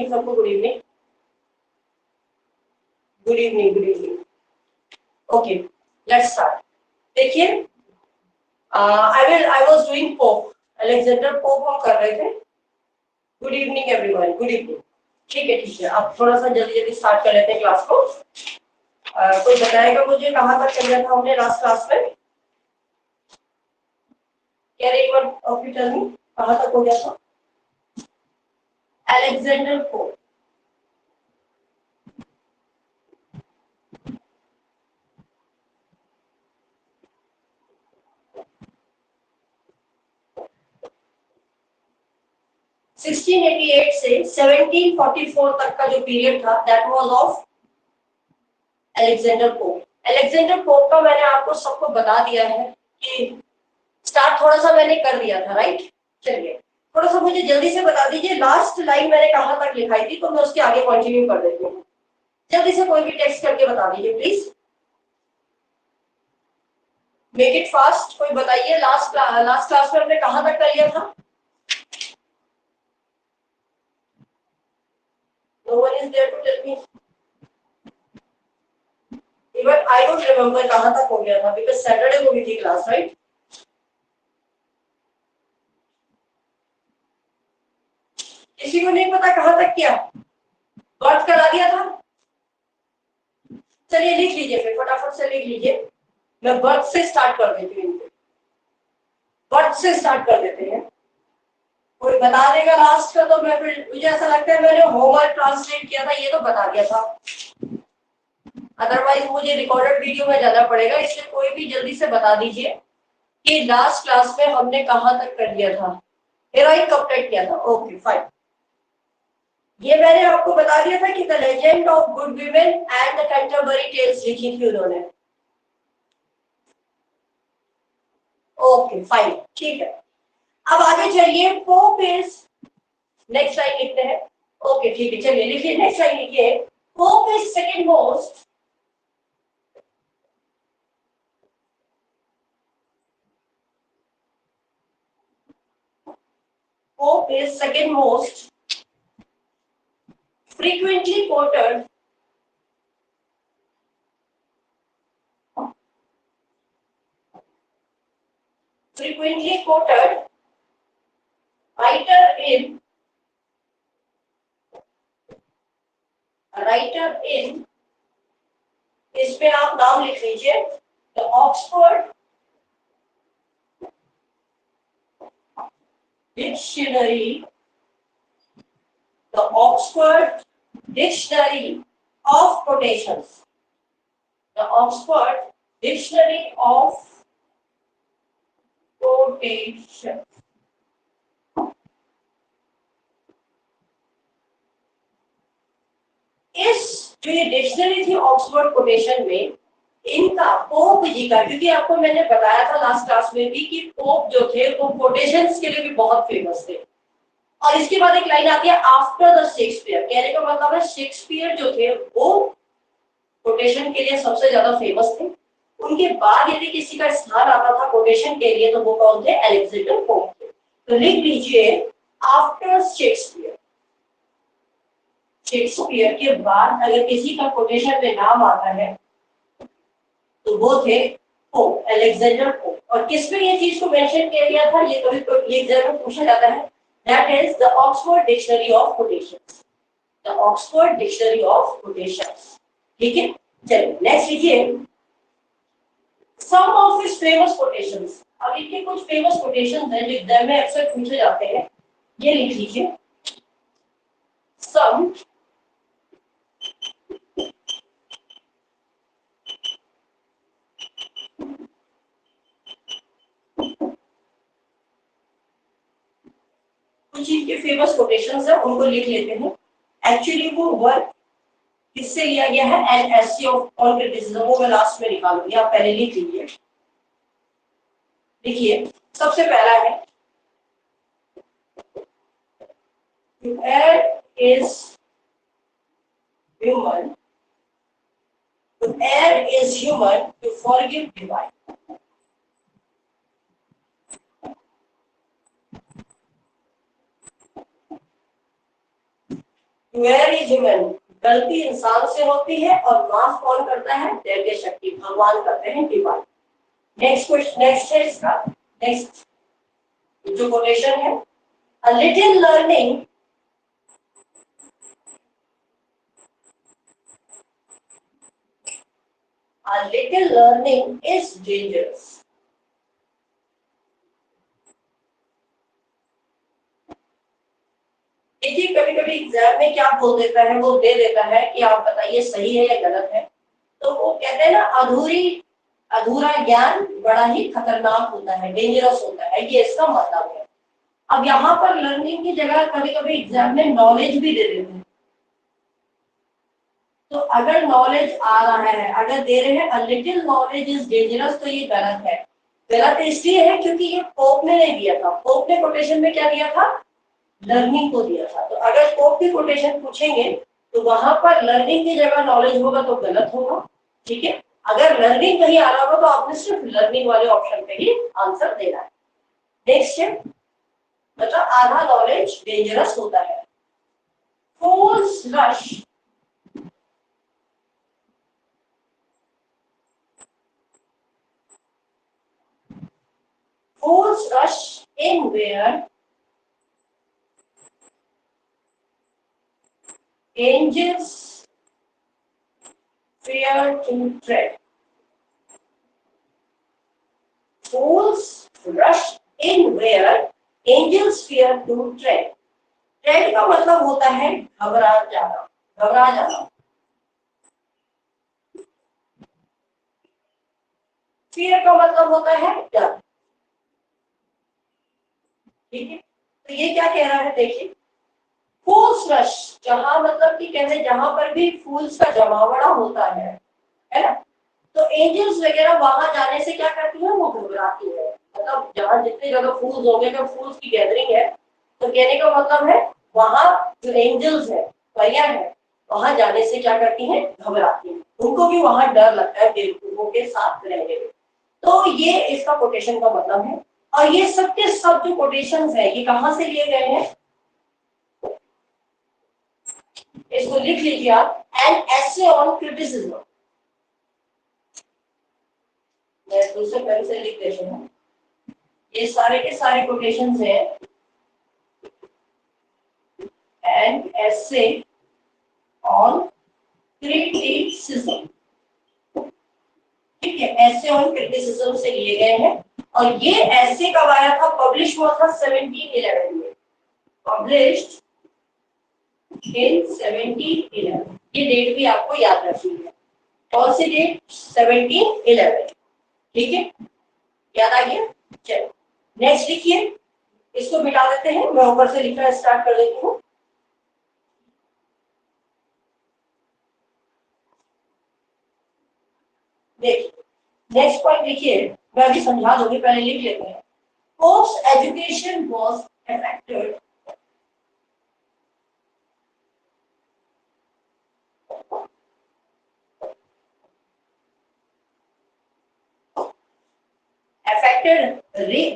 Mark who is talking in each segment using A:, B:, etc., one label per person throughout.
A: सबको good evening. Good evening, good evening. Okay, let's start. देखिए, I was doing Pope, Alexander Pope हम कर रहे थे। Good evening everyone, good evening. ठीक है, ठीक है, अब थोड़ा सा जल्दी जल्दी स्टार्ट कर लेते हैं क्लास को। कोई बताएगा मुझे कहाँ तक चल गया था हमने लास्ट क्लास में? Can anyone of you tell me कहाँ तक हो गया था? Alexander pope. सिक्सटीन 1888 से 1744 तक का जो पीरियड था that was of Alexander pope. Alexander pope का मैंने आपको सबको बता दिया है कि स्टार्ट थोड़ा सा मैंने कर दिया था, राइट? चलिए थोड़ा सा मुझे जल्दी से बता दीजिए लास्ट लाइन मैंने कहां तक लिखाई थी, तो मैं उसके आगे कंटिन्यू कर देती हूँ। जल्दी से कोई भी टेक्स्ट करके बता दीजिए प्लीज, मेक इट फास्ट। कोई बताइए लास्ट क्लास में हमने कहां तक कर लिया था? No one is there to tell me. Even I don't remember कहां तक हो गया था, बिकॉज सैटरडे को भी थी क्लास, राइट? किसी को नहीं पता कहां तक किया? वर्ड करा दिया था? चलिए लिख लीजिए, फिर फटाफट से लिख लीजिए। मैं बर्थ से स्टार्ट कर देती हूँ, बर्थ से स्टार्ट कर देते हैं। कोई बता देगा लास्ट का तो मैं फिर, मुझे ऐसा लगता है मैंने होमवर्क ट्रांसलेट किया था ये तो बता दिया था, अदरवाइज मुझे रिकॉर्डेड वीडियो में जाना पड़ेगा। इसलिए कोई भी जल्दी से बता दीजिए कि लास्ट क्लास में हमने कहां तक कर लिया था, हेरोइक कब तक किया था। ओके फाइन, ये मैंने आपको बता दिया था कि the legend of good women and the Canterbury tales लिखी थी उन्होंने। ओके फाइन, ठीक है। अब आगे चलिए, पोप इज, नेक्स्ट लाइन लिखते हैं। ओके ठीक है, चलिए लिखिए, नेक्स्ट लाइन लिखिए। Pope is second most, pope is second most frequently quoted writer in इसमें आप नाम लिख लीजिए, the Oxford dictionary, the Oxford dictionary of quotations, the Oxford dictionary of quotation. इस जो ये डिक्शनरी थी ऑक्सफोर्ड कोटेशन में, इनका पोप जी का, क्योंकि आपको मैंने बताया था लास्ट क्लास में भी कि पोप जो थे वो कोटेशंस के लिए भी बहुत फेमस थे। और इसके बाद एक लाइन आती है आफ्टर द शेक्सपियर, कहने का मतलब है शेक्सपियर जो थे वो कोटेशन के लिए सबसे ज्यादा फेमस थे। उनके बाद यदि किसी का स्थान आता था कोटेशन के लिए तो वो कौन थे? अलेक्जेंडर पोप थे। तो लिख लीजिए आफ्टर शेक्सपियर, शेक्सपियर के बाद अगर किसी का कोटेशन में नाम आता है तो वो थे पोप, अलेक्जेंडर पोप। और किसमें ये चीज को मेंशन किया गया था ये कभी कोई एग्जाम में पूछा जाता है, that is the Oxford dictionary of quotations, the Oxford dictionary of quotations. ठीक है, चलिए नेक्स्ट लिखिए, सम ऑफ हिज फेमस कोटेशंस। अब इनके कुछ फेमस कोटेशंस हैं जो एग्जाम में अक्सर पूछे जाते हैं, ये लिख लीजिए, सम कुछ इनके फेमस कोटेशंस हैं उनको लिख लेते हैं। एक्चुअली वो वर्क किससे लिया गया है? एनएससी ऑफ ऑन क्रिटिसिज्म, वो मैं लास्ट में निकालूंगी, आप पहले लिख लीजिए। देखिए सबसे पहला है err is human, err is human to forgive divine. Where is human, गलती इंसान से होती है और माफ कौन करता है? दैव्य शक्ति, भगवान करते हैं, डिवाइन। नेक्स्ट क्वेश्चन, नेक्स्ट है इसका, नेक्स्ट जो कोटेशन है, a little learning is dangerous। देखिए कभी कभी एग्जाम में क्या बोल देता है, वो दे देता है कि आप बताइए सही है या गलत है। तो वो कहते हैं ना, अधूरा ज्ञान बड़ा ही खतरनाक होता है, डेंजरस होता है, ये इसका मतलब है। अब यहाँ पर लर्निंग की जगह कभी कभी एग्जाम में नॉलेज भी दे देते हैं। तो अगर नॉलेज आ रहा है, अगर दे रहे हैं a little knowledge is dangerous, तो ये गलत है। गलत इसलिए है क्योंकि ये पोप ने नहीं दिया था। पोप ने कोटेशन में क्या दिया था? लर्निंग को दिया था। तो अगर पोप की कोटेशन पूछेंगे तो वहां पर लर्निंग की जगह नॉलेज होगा तो गलत होगा। ठीक है, अगर लर्निंग कहीं आ रहा होगा तो आपने सिर्फ लर्निंग वाले ऑप्शन पे ही आंसर देना है। नेक्स्ट है, मतलब आधा नॉलेज डेंजरस होता है। फूल्स rush, fools rush in where angels fear to tread। Fools rush in where angels fear to tread। tread का मतलब होता है घबरा जाना, घबरा जाना। fear का मतलब होता है डर। ठीक है, तो ये क्या कह रहा है, देखिए फूल्स रश, जहां मतलब कि कहते हैं जहां पर भी फूल्स का जमावड़ा होता है ना, तो एंजल्स वगैरह वहां जाने से क्या करती है, वो घबराती है। मतलब जहां जितने ज्यादा फूल्स होंगे, जब फूल्स की गैदरिंग है, तो कहने का मतलब है वहां जो एंजल्स है, परियां है, वहां जाने से क्या करती हैं, घबराती हैं। उनको भी वहां डर लगता है बेवकूफों के साथ रहने में। तो ये इसका कोटेशन का मतलब है। और ये सब के सब जो कोटेशंस है, ये कहां से लिए गए हैं, इसको लिख लीजिए आप, एन एसे ऑन क्रिटिसिज्म। मैं दूसरे पेन से लिख देती हूँ। ये सारे के सारे कोटेशंस हैं, एन एसे ऑन क्रिटिसिज्म। ठीक है, एसे ऑन क्रिटिसिज्म से लिए गए हैं। और ये ऐसे कब आया था, पब्लिश हुआ था 1711 में, पब्लिश्ड इन 1711। ये डेट भी आपको याद रखनी है, कौन सी डेट, 1711। ठीक है, याद आ गया। चलो नेक्स्ट लिखिए, इसको मिटा देते हैं, मैं ऊपर से लिखना स्टार्ट कर देती हूँ। देखिए नेक्स्ट पॉइंट लिखिए, मैं अभी समझा दूंगी, पहले लिख लेते हैं। Post education was affected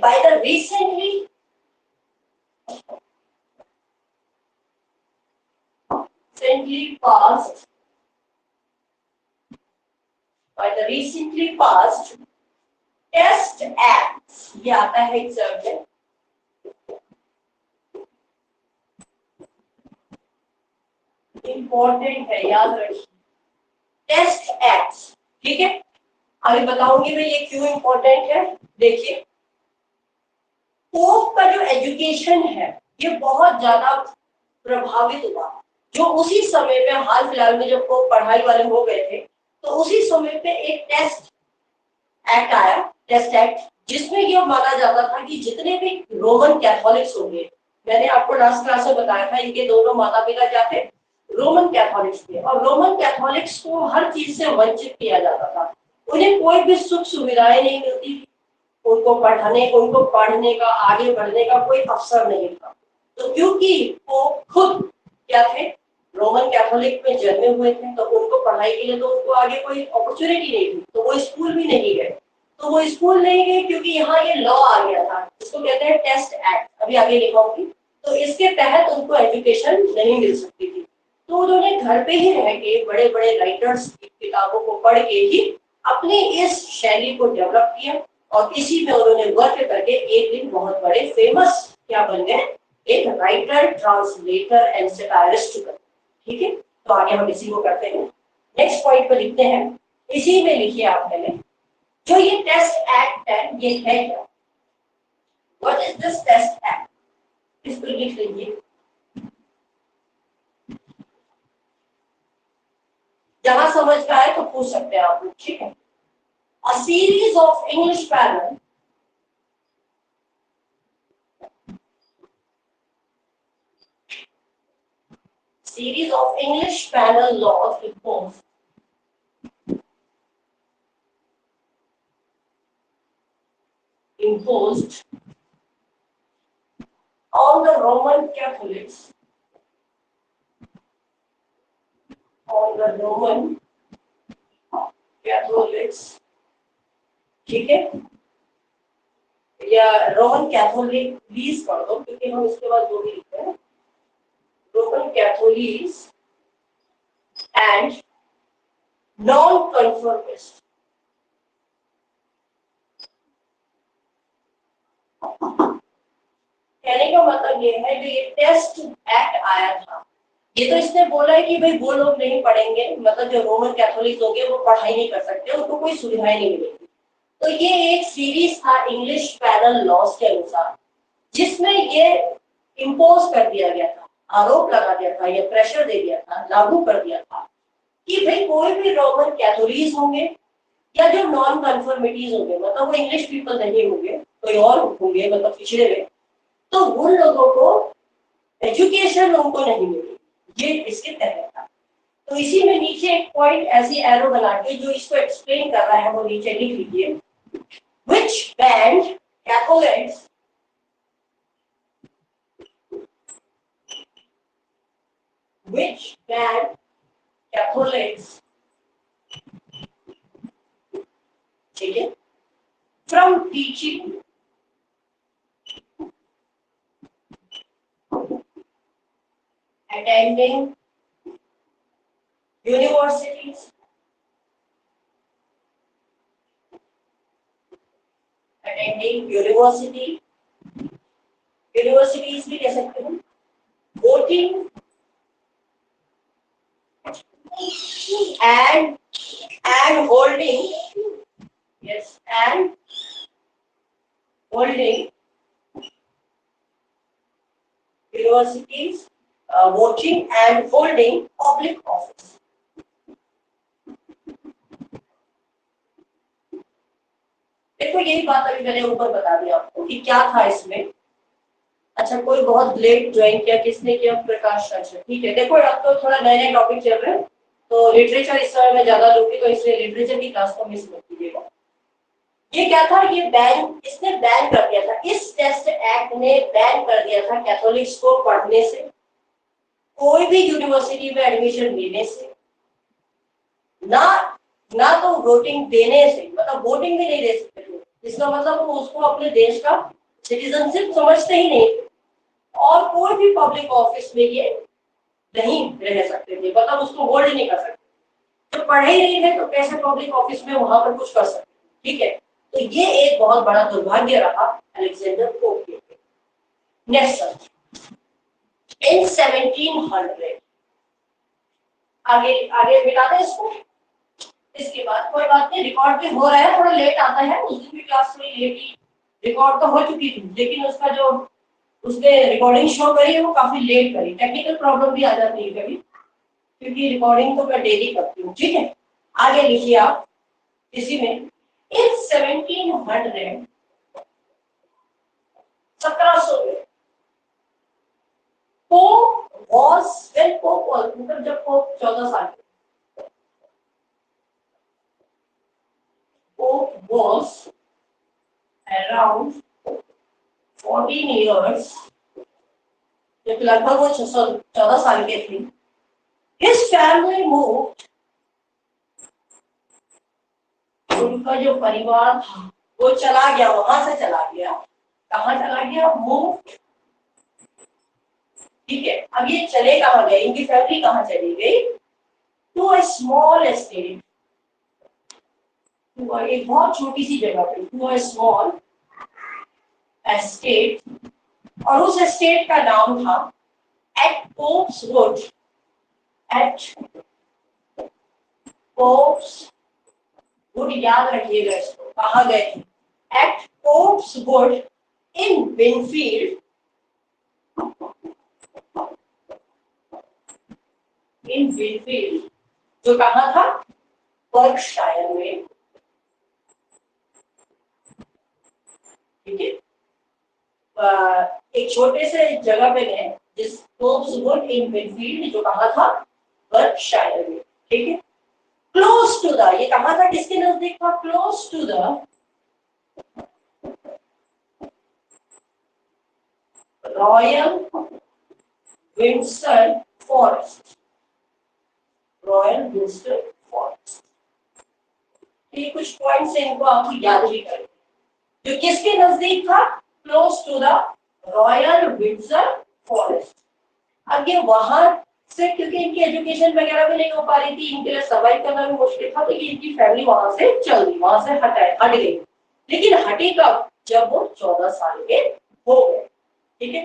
A: by the recently passed Test Act. ये आता है एग्जाम में, इंपॉर्टेंट है, याद रखिए, टेस्ट एक्ट। ठीक है, अभी बताऊंगी मैं ये क्यों इंपॉर्टेंट है। देखिए पोप का जो एजुकेशन है, ये बहुत ज्यादा प्रभावित हुआ। जो उसी समय में हाल फिलहाल में जब पोप पढ़ाई वाले हो गए थे, तो उसी समय पे एक टेस्ट एक्ट आया, टेस्ट एक्ट, जिसमें यह माना जाता था कि जितने भी रोमन कैथोलिक्स होंगे, मैंने आपको लास्ट क्लास में बताया था, इनके दोनों माता पिता क्या थे, रोमन कैथोलिक्स थे। और रोमन कैथोलिक्स को हर चीज से वंचित किया जाता था, उन्हें कोई भी सुख सुविधाएं नहीं मिलती थी, उनको पढ़ने का, आगे बढ़ने का कोई अवसर नहीं था। तो क्योंकि वो खुद क्या थे, रोमन कैथोलिक में जन्मे हुए थे, तो उनको पढ़ाई के लिए तो उनको आगे कोई अपॉर्चुनिटी नहीं थी, तो वो स्कूल भी नहीं गए। तो वो स्कूल नहीं गए क्योंकि यहाँ ये लॉ आ गया था, इसको कहते हैं टेस्ट एक्ट, अभी आगे लिखाऊंगी। तो इसके तहत उनको एजुकेशन नहीं मिल सकती थी। घर पे ही रह के बड़े बड़े राइटर्स की किताबों को पढ़ के ही अपनी इस शैली को डेवलप किया और इसी में उन्होंने वर्क करके एक दिन बहुत बड़े फेमस क्या बन गए, एक राइटर, ट्रांसलेटर एंड सैटायरिस्ट बन। ठीक है, तो आगे हम इसी को करते हैं। नेक्स्ट पॉइंट पर लिखते हैं, इसी में लिखिए आप पहले, जो ये टेस्ट एक्ट है ये है क्या, what is this Test Act, इसको लिख लीजिए। जहां समझ में आए तो पूछ सकते हैं आप लोग, ठीक है। A series of English panel series of English panel laws imposed on the Roman Catholics, ठीक है, या रोमन कैथोलिक प्लीज पढ़ दो क्योंकि हम इसके बाद जो भी लिखते हैं, Roman Catholics and non conformist. कहने का मतलब ये है, जो ये टेस्ट एक्ट आया था, ये तो इसने बोला है कि भाई वो लोग नहीं पढ़ेंगे, मतलब जो रोमन कैथोलिक होंगे वो पढ़ाई नहीं कर सकते, उनको कोई सुविधाएं नहीं मिलेगी। तो ये एक सीरीज था इंग्लिश पैनल लॉज के अनुसार, जिसमें ये इम्पोज कर दिया गया था, आरोप लगा दिया था या प्रेशर दे दिया था, लागू कर दिया था कि भाई कोई भी रोमन कैथोलिक होंगे या जो नॉन कन्फर्मिटीज होंगे, मतलब वो इंग्लिश पीपल नहीं होंगे, कोई और होंगे मतलब पिछड़े हुए, तो उन लोगों को एजुकेशन उनको नहीं मिलेगी, ये इसके तहत था। तो इसी में नीचे एक पॉइंट ऐसी एरो बना के जो इसको एक्सप्लेन कर रहा है वो नीचे लिख लीजिए, which banned Catholics ठीक है from teaching attending universities universities भी कह सकते हैं, voting and holding universities, voting and holding public office। देखो यही बात अभी मैंने ऊपर बता दिया आपको कि क्या था इसमें। अच्छा, कोई बहुत लेट ज्वाइन किया, किसने किया? प्रकाश सर। ठीक है, देखो अब तो थोड़ा नए नए टॉपिक चल रहे हैं, तो लिटरेचर इस समय में ज्यादा लूंगी, तो इसलिए लिटरेचर की क्लास को मिस मत कीजिएगा। ये क्या था, ये बैन, इसने बैन कर दिया था, इस टेस्ट एक्ट ने बैन कर दिया था कैथोलिक्स को पढ़ने से, कोई भी यूनिवर्सिटी में एडमिशन लेने से, ना तो वोटिंग देने से, मतलब वोटिंग भी नहीं दे सकते थे, इसका मतलब वो उसको अपने देश का सिटीजनशिप समझते ही नहीं, और कोई भी पब्लिक ऑफिस में ये नहीं रह सकते थे, मतलब उसको होल्ड नहीं कर सकते। तो पढ़े ही नहीं थे तो कैसे पब्लिक ऑफिस में वहां पर कुछ कर सकते? ठीक है, तो ये एक बहुत बड़ा दुर्भाग्य रहा अलेक्जेंडर पोप के लिए। नेक्स्ट, इन 1700, आगे आगे मिटा दें इसको। इसके बाद कोई बात नहीं, रिकॉर्ड भी हो रहा है, थोड़ा लेट आता है, उस दिन भी क्लास थोड़ी लेट ही रिकॉर्ड तो हो चुकी थी, लेकिन उसका जो उसने रिकॉर्डिंग शो करी है वो काफी लेट करी, टेक्निकल प्रॉब्लम भी आ जाती है कभी, क्योंकि रिकॉर्डिंग तो मैं डेली करती हूँ। ठीक है, आगे लिखिए आप इसी में, इन 1700 1700 में pope was, when pope was मतलब जब पोप 14 साल के, पोप वॉज अराउंड 14 years, जब लगभग वो 14 साल के थे, his family moved, उनका जो परिवार था वो चला गया, वहां से चला गया, कहाँ चला गया? मूव ठीक है, अब ये चले कहाँ गए, इनकी फैमिली कहाँ चली गई, टू अ स्मॉल एस्टेट, एक बहुत छोटी सी जगह पे, टू अ स्मॉल एस्टेट, और उस एस्टेट का नाम था at Pope's Wood, at Pope's Wood, याद रखिएगा इसको, कहाँ गए थे, at Pope's Wood in Winfield, in Winfield, जो कहाँ था, बर्कशायर में, ठीक है, एक छोटे से जगह पे गए, जिस पोप्स वुड इन विनफील्ड, जो कहाँ था, बर्कशायर में, ठीक है, क्लोज टू द, ये कहाँ था, किसके नजदीक था, close to the Royal Windsor Forest, Royal Windsor Forest, ये कुछ पॉइंट्स हैं, इनको आपको याद भी करें, जो किसके नजदीक था, close to the Royal Windsor Forest. अब ये वहां से, क्योंकि इनकी एजुकेशन वगैरह भी नहीं हो पा रही थी, इनके लिए सर्वाइव करना भी मुश्किल था, तो ये इनकी फैमिली वहां से चल गई, वहां से हट गई, लेकिन हटी कब, जब वो 14 साल के हो गए, ठीक है।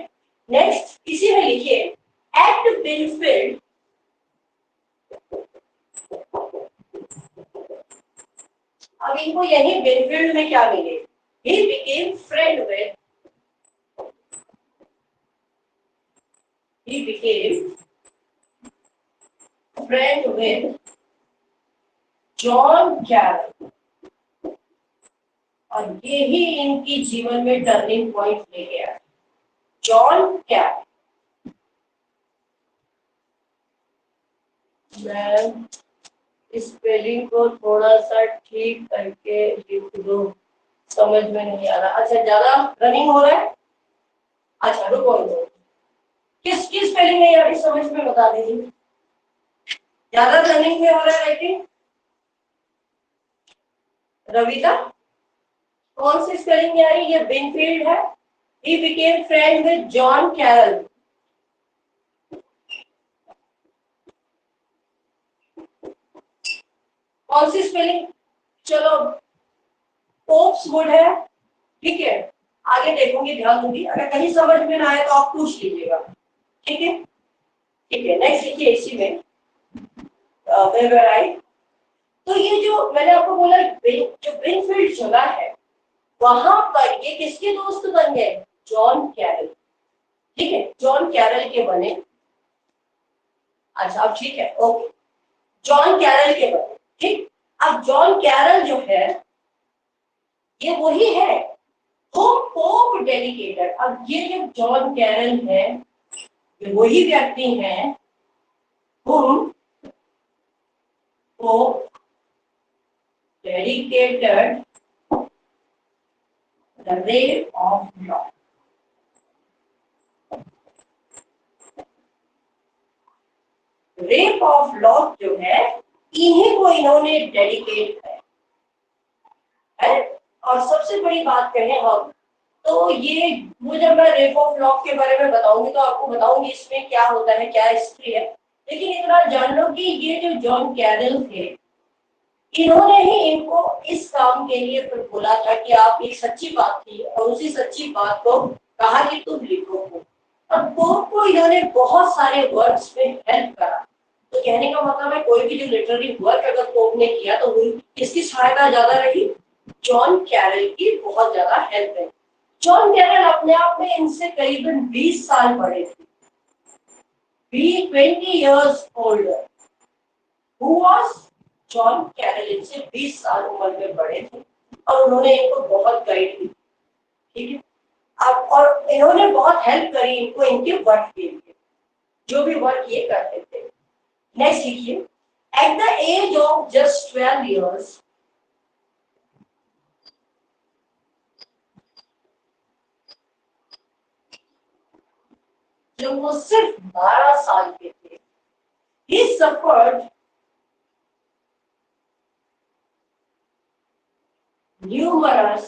A: नेक्स्ट इसी में लिखिए, एट बिनफील्ड, अब इनको यही बिनफील्ड में क्या मिले, he became friend with, he became friend with John Caryll, और ये ही इनकी जीवन में टर्निंग पॉइंट लेके आया, जॉन कैरल। मैं स्पेलिंग को थोड़ा सा ठीक करके लिख दूं, समझ में नहीं आ रहा, अच्छा ज्यादा रनिंग हो रहा है, अच्छा रुको रुको, किसकी स्पेलिंग है यार, समझ में बता दीजिए, ज्यादा रनिंग में हो रहा है राइटिंग, रविता कौन सी स्पेलिंग में आ रही है, ये बिनफील्ड है, he became friend with John Caryll, कौन सी स्पेलिंग, चलो पोप्स वुड है, ठीक है, आगे देखूंगी, ध्यान दूंगी, अगर कहीं समझ में ना आए तो आप पूछ लीजिएगा, ठीक है, ठीक है। नेक्स्ट देखिए इसी में, आई, तो ये जो मैंने आपको बोला, जो ब्रिनफील्ड जगह है, वहां पर ये किसके दोस्त बन गए, जॉन कैरल, ठीक है, जॉन कैरल के बने, अच्छा अब ठीक है, ओके, जॉन कैरल के बने, ठीक। अब जॉन कैरल जो है, ये वही है, वो पोप डेडिकेटेड, अब ये जो जॉन कैरल है, ये वही व्यक्ति हैं whom Pope dedicated the rape of law. Rape of law जो है, इन्हीं को इन्होंने डेडिकेट है, और सबसे बड़ी बात कहें हम, तो ये वो जब मैं रेप ऑफ लॉ के बारे में बताऊंगी तो आपको बताऊंगी इसमें क्या होता है, क्या हिस्ट्री है, लेकिन इतना जान लो कि ये जो जॉन कैरल थे, इन्होंने ही इनको इस काम के लिए फिर बोला था कि आप, एक सच्ची बात थी और उसी सच्ची बात को कहा कि तुम लिखो, और पोप को इन्होंने बहुत सारे वर्क्स में हेल्प करा, तो कहने का मतलब है कोई भी जो लिटरेरी वर्क अगर पोप ने किया तो किसकी सहायता ज्यादा रही, जॉन कैरल की बहुत ज्यादा हेल्प है। जॉन कैरल अपने आप में इनसे करीबन 20 साल बड़े थे, be 20 years older, who was John Caryll इनसे 20 साल उम्र में बड़े थे, और उन्होंने इनको बहुत गाइड की, ठीक है, अब और इन्होंने बहुत हेल्प करी इनको इनके वर्क के लिए, जो भी वर्क ये करते थे। नेक्स्ट लिखिए, at the age of just 12 years, जब वो सिर्फ 12 साल के थे, he suffered numerous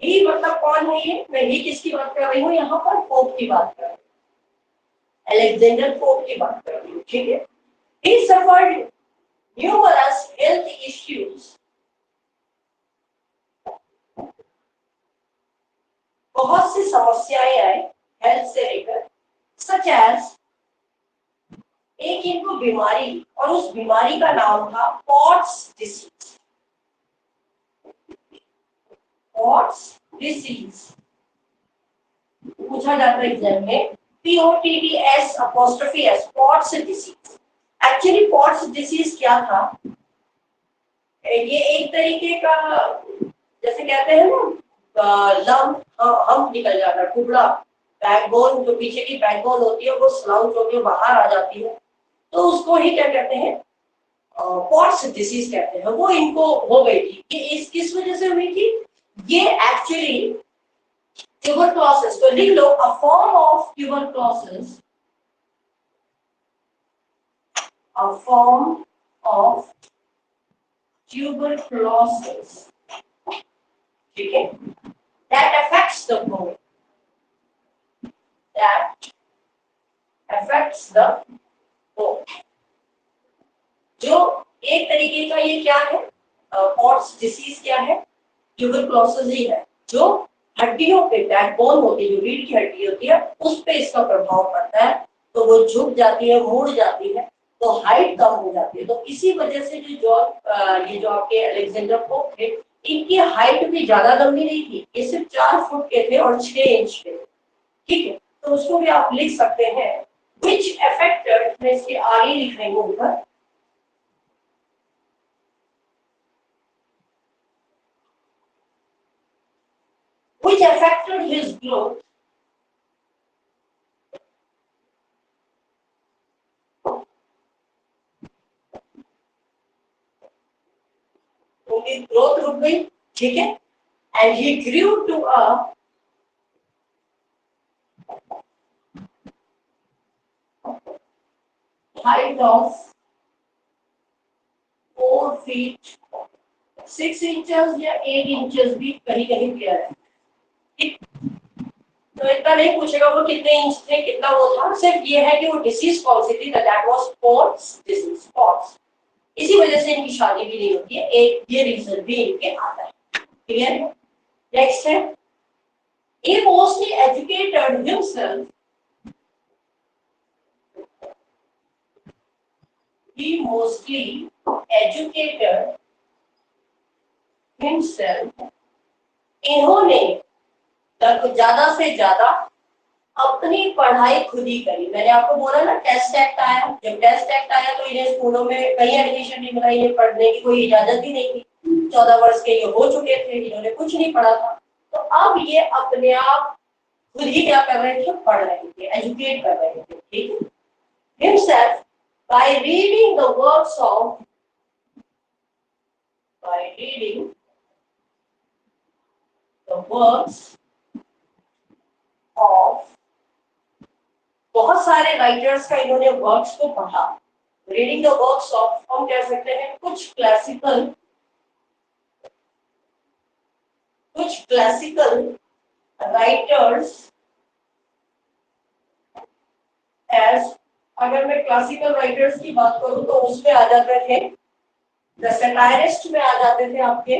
A: ही मतलब कौन है ये? मैं ही किसकी बात कर रही हूँ यहाँ पर? पोप की बात कर रही हूँ, अलेक्जेंडर पोप की बात कर रही हूँ, ठीक है। He suffered numerous health issues, बहुत सी समस्याएं आई हेल्थ से लेकर, सच एज, एक इनको बीमारी, और उस बीमारी का नाम था पॉट्स डिसीज। पॉट्स डिसीज पूछा जाता है एग्जाम में, POTTS apostrophe S, pots disease. Actually pots disease क्या था? ये एक तरीके का, जैसे कहते हैं ना लम्प, हम निकल जाता है, टुकड़ा, बैकबोन जो पीछे की बैकबोन होती है वो स्लाउच होकर बाहर आ जाती है, तो उसको ही क्या कहते हैं? पॉट्स डिसीज कहते हैं। वो इनको हो गई थी। ये इस किस वजह से हुई थी? ये एक्चुअली ट्यूबरक्लोसिस, तो लिख लो, a form of tuberculosis, a form of tuberculosis, ठीक है, that affects the bone, that affects the bone, जो एक तरीके का ये क्या है? पॉट्स डिसीज क्या है? ट्यूबरक्लोसिस ही है, जो हड्डियों पे, बैकबोन होती है, जो रीढ़ की हड्डी होती है, उस पे इसका प्रभाव पड़ता है, तो वो झुक जाती है, मुड़ जाती है, तो हाइट कम हो जाती है। तो इसी वजह से ये जो आपके अलेक्जेंडर पोप थे, इनकी हाइट भी ज्यादा लंबी नहीं थी, ये सिर्फ 4 फुट के थे और 6 इंच के, ठीक है। तो उसको भी आप लिख सकते हैं, which affected, मैं इसके आगे लिख रही हूँ ऊपर, which affected his growth, उनकी ग्रोथ रुक गई, ठीक है, and he grew to a height of 4 feet 6 inches या 8 इंचेस भी कहीं कहीं क्लियर है, ठीक। तो इतना नहीं पूछेगा वो कितने इंच थे, कितना वो था, सिर्फ ये है कि वो डिसीज कौन सी थी, that was pots disease, pots. इसी वजह से इनकी शादी भी नहीं होती है, एक ये रीजन भी इनके आता है, क्लियर। नेक्स्ट है, he mostly educated himself, he mostly educated himself, इन्होंने ज्यादा से ज्यादा अपनी पढ़ाई खुद ही करी। मैंने आपको बोला ना टेस्ट एक्ट आया, जब टेस्ट एक्ट आया तो इन्हें स्कूलों में कहीं एडमिशन नहीं मिला, इन्हें पढ़ने की कोई इजाजत भी नहीं थी, 14 वर्ष के ये हो चुके थे, इन्होंने कुछ नहीं पढ़ा था, तो अब ये अपने आप खुद ही क्या कर रहे थे? पढ़ रहे थे, एजुकेट कर रहे थे, ठीक है। himself by reading the works of, by reading the works of, बहुत सारे राइटर्स का इन्होंने वर्क्स को पढ़ा। रीडिंग द वर्क्स ऑफ, हम कह सकते हैं कुछ क्लासिकल राइटर्स, एज, अगर मैं क्लासिकल राइटर्स की बात करूं तो उसमें आ जाते थे, द सैटायरिस्ट में आ जाते थे आपके,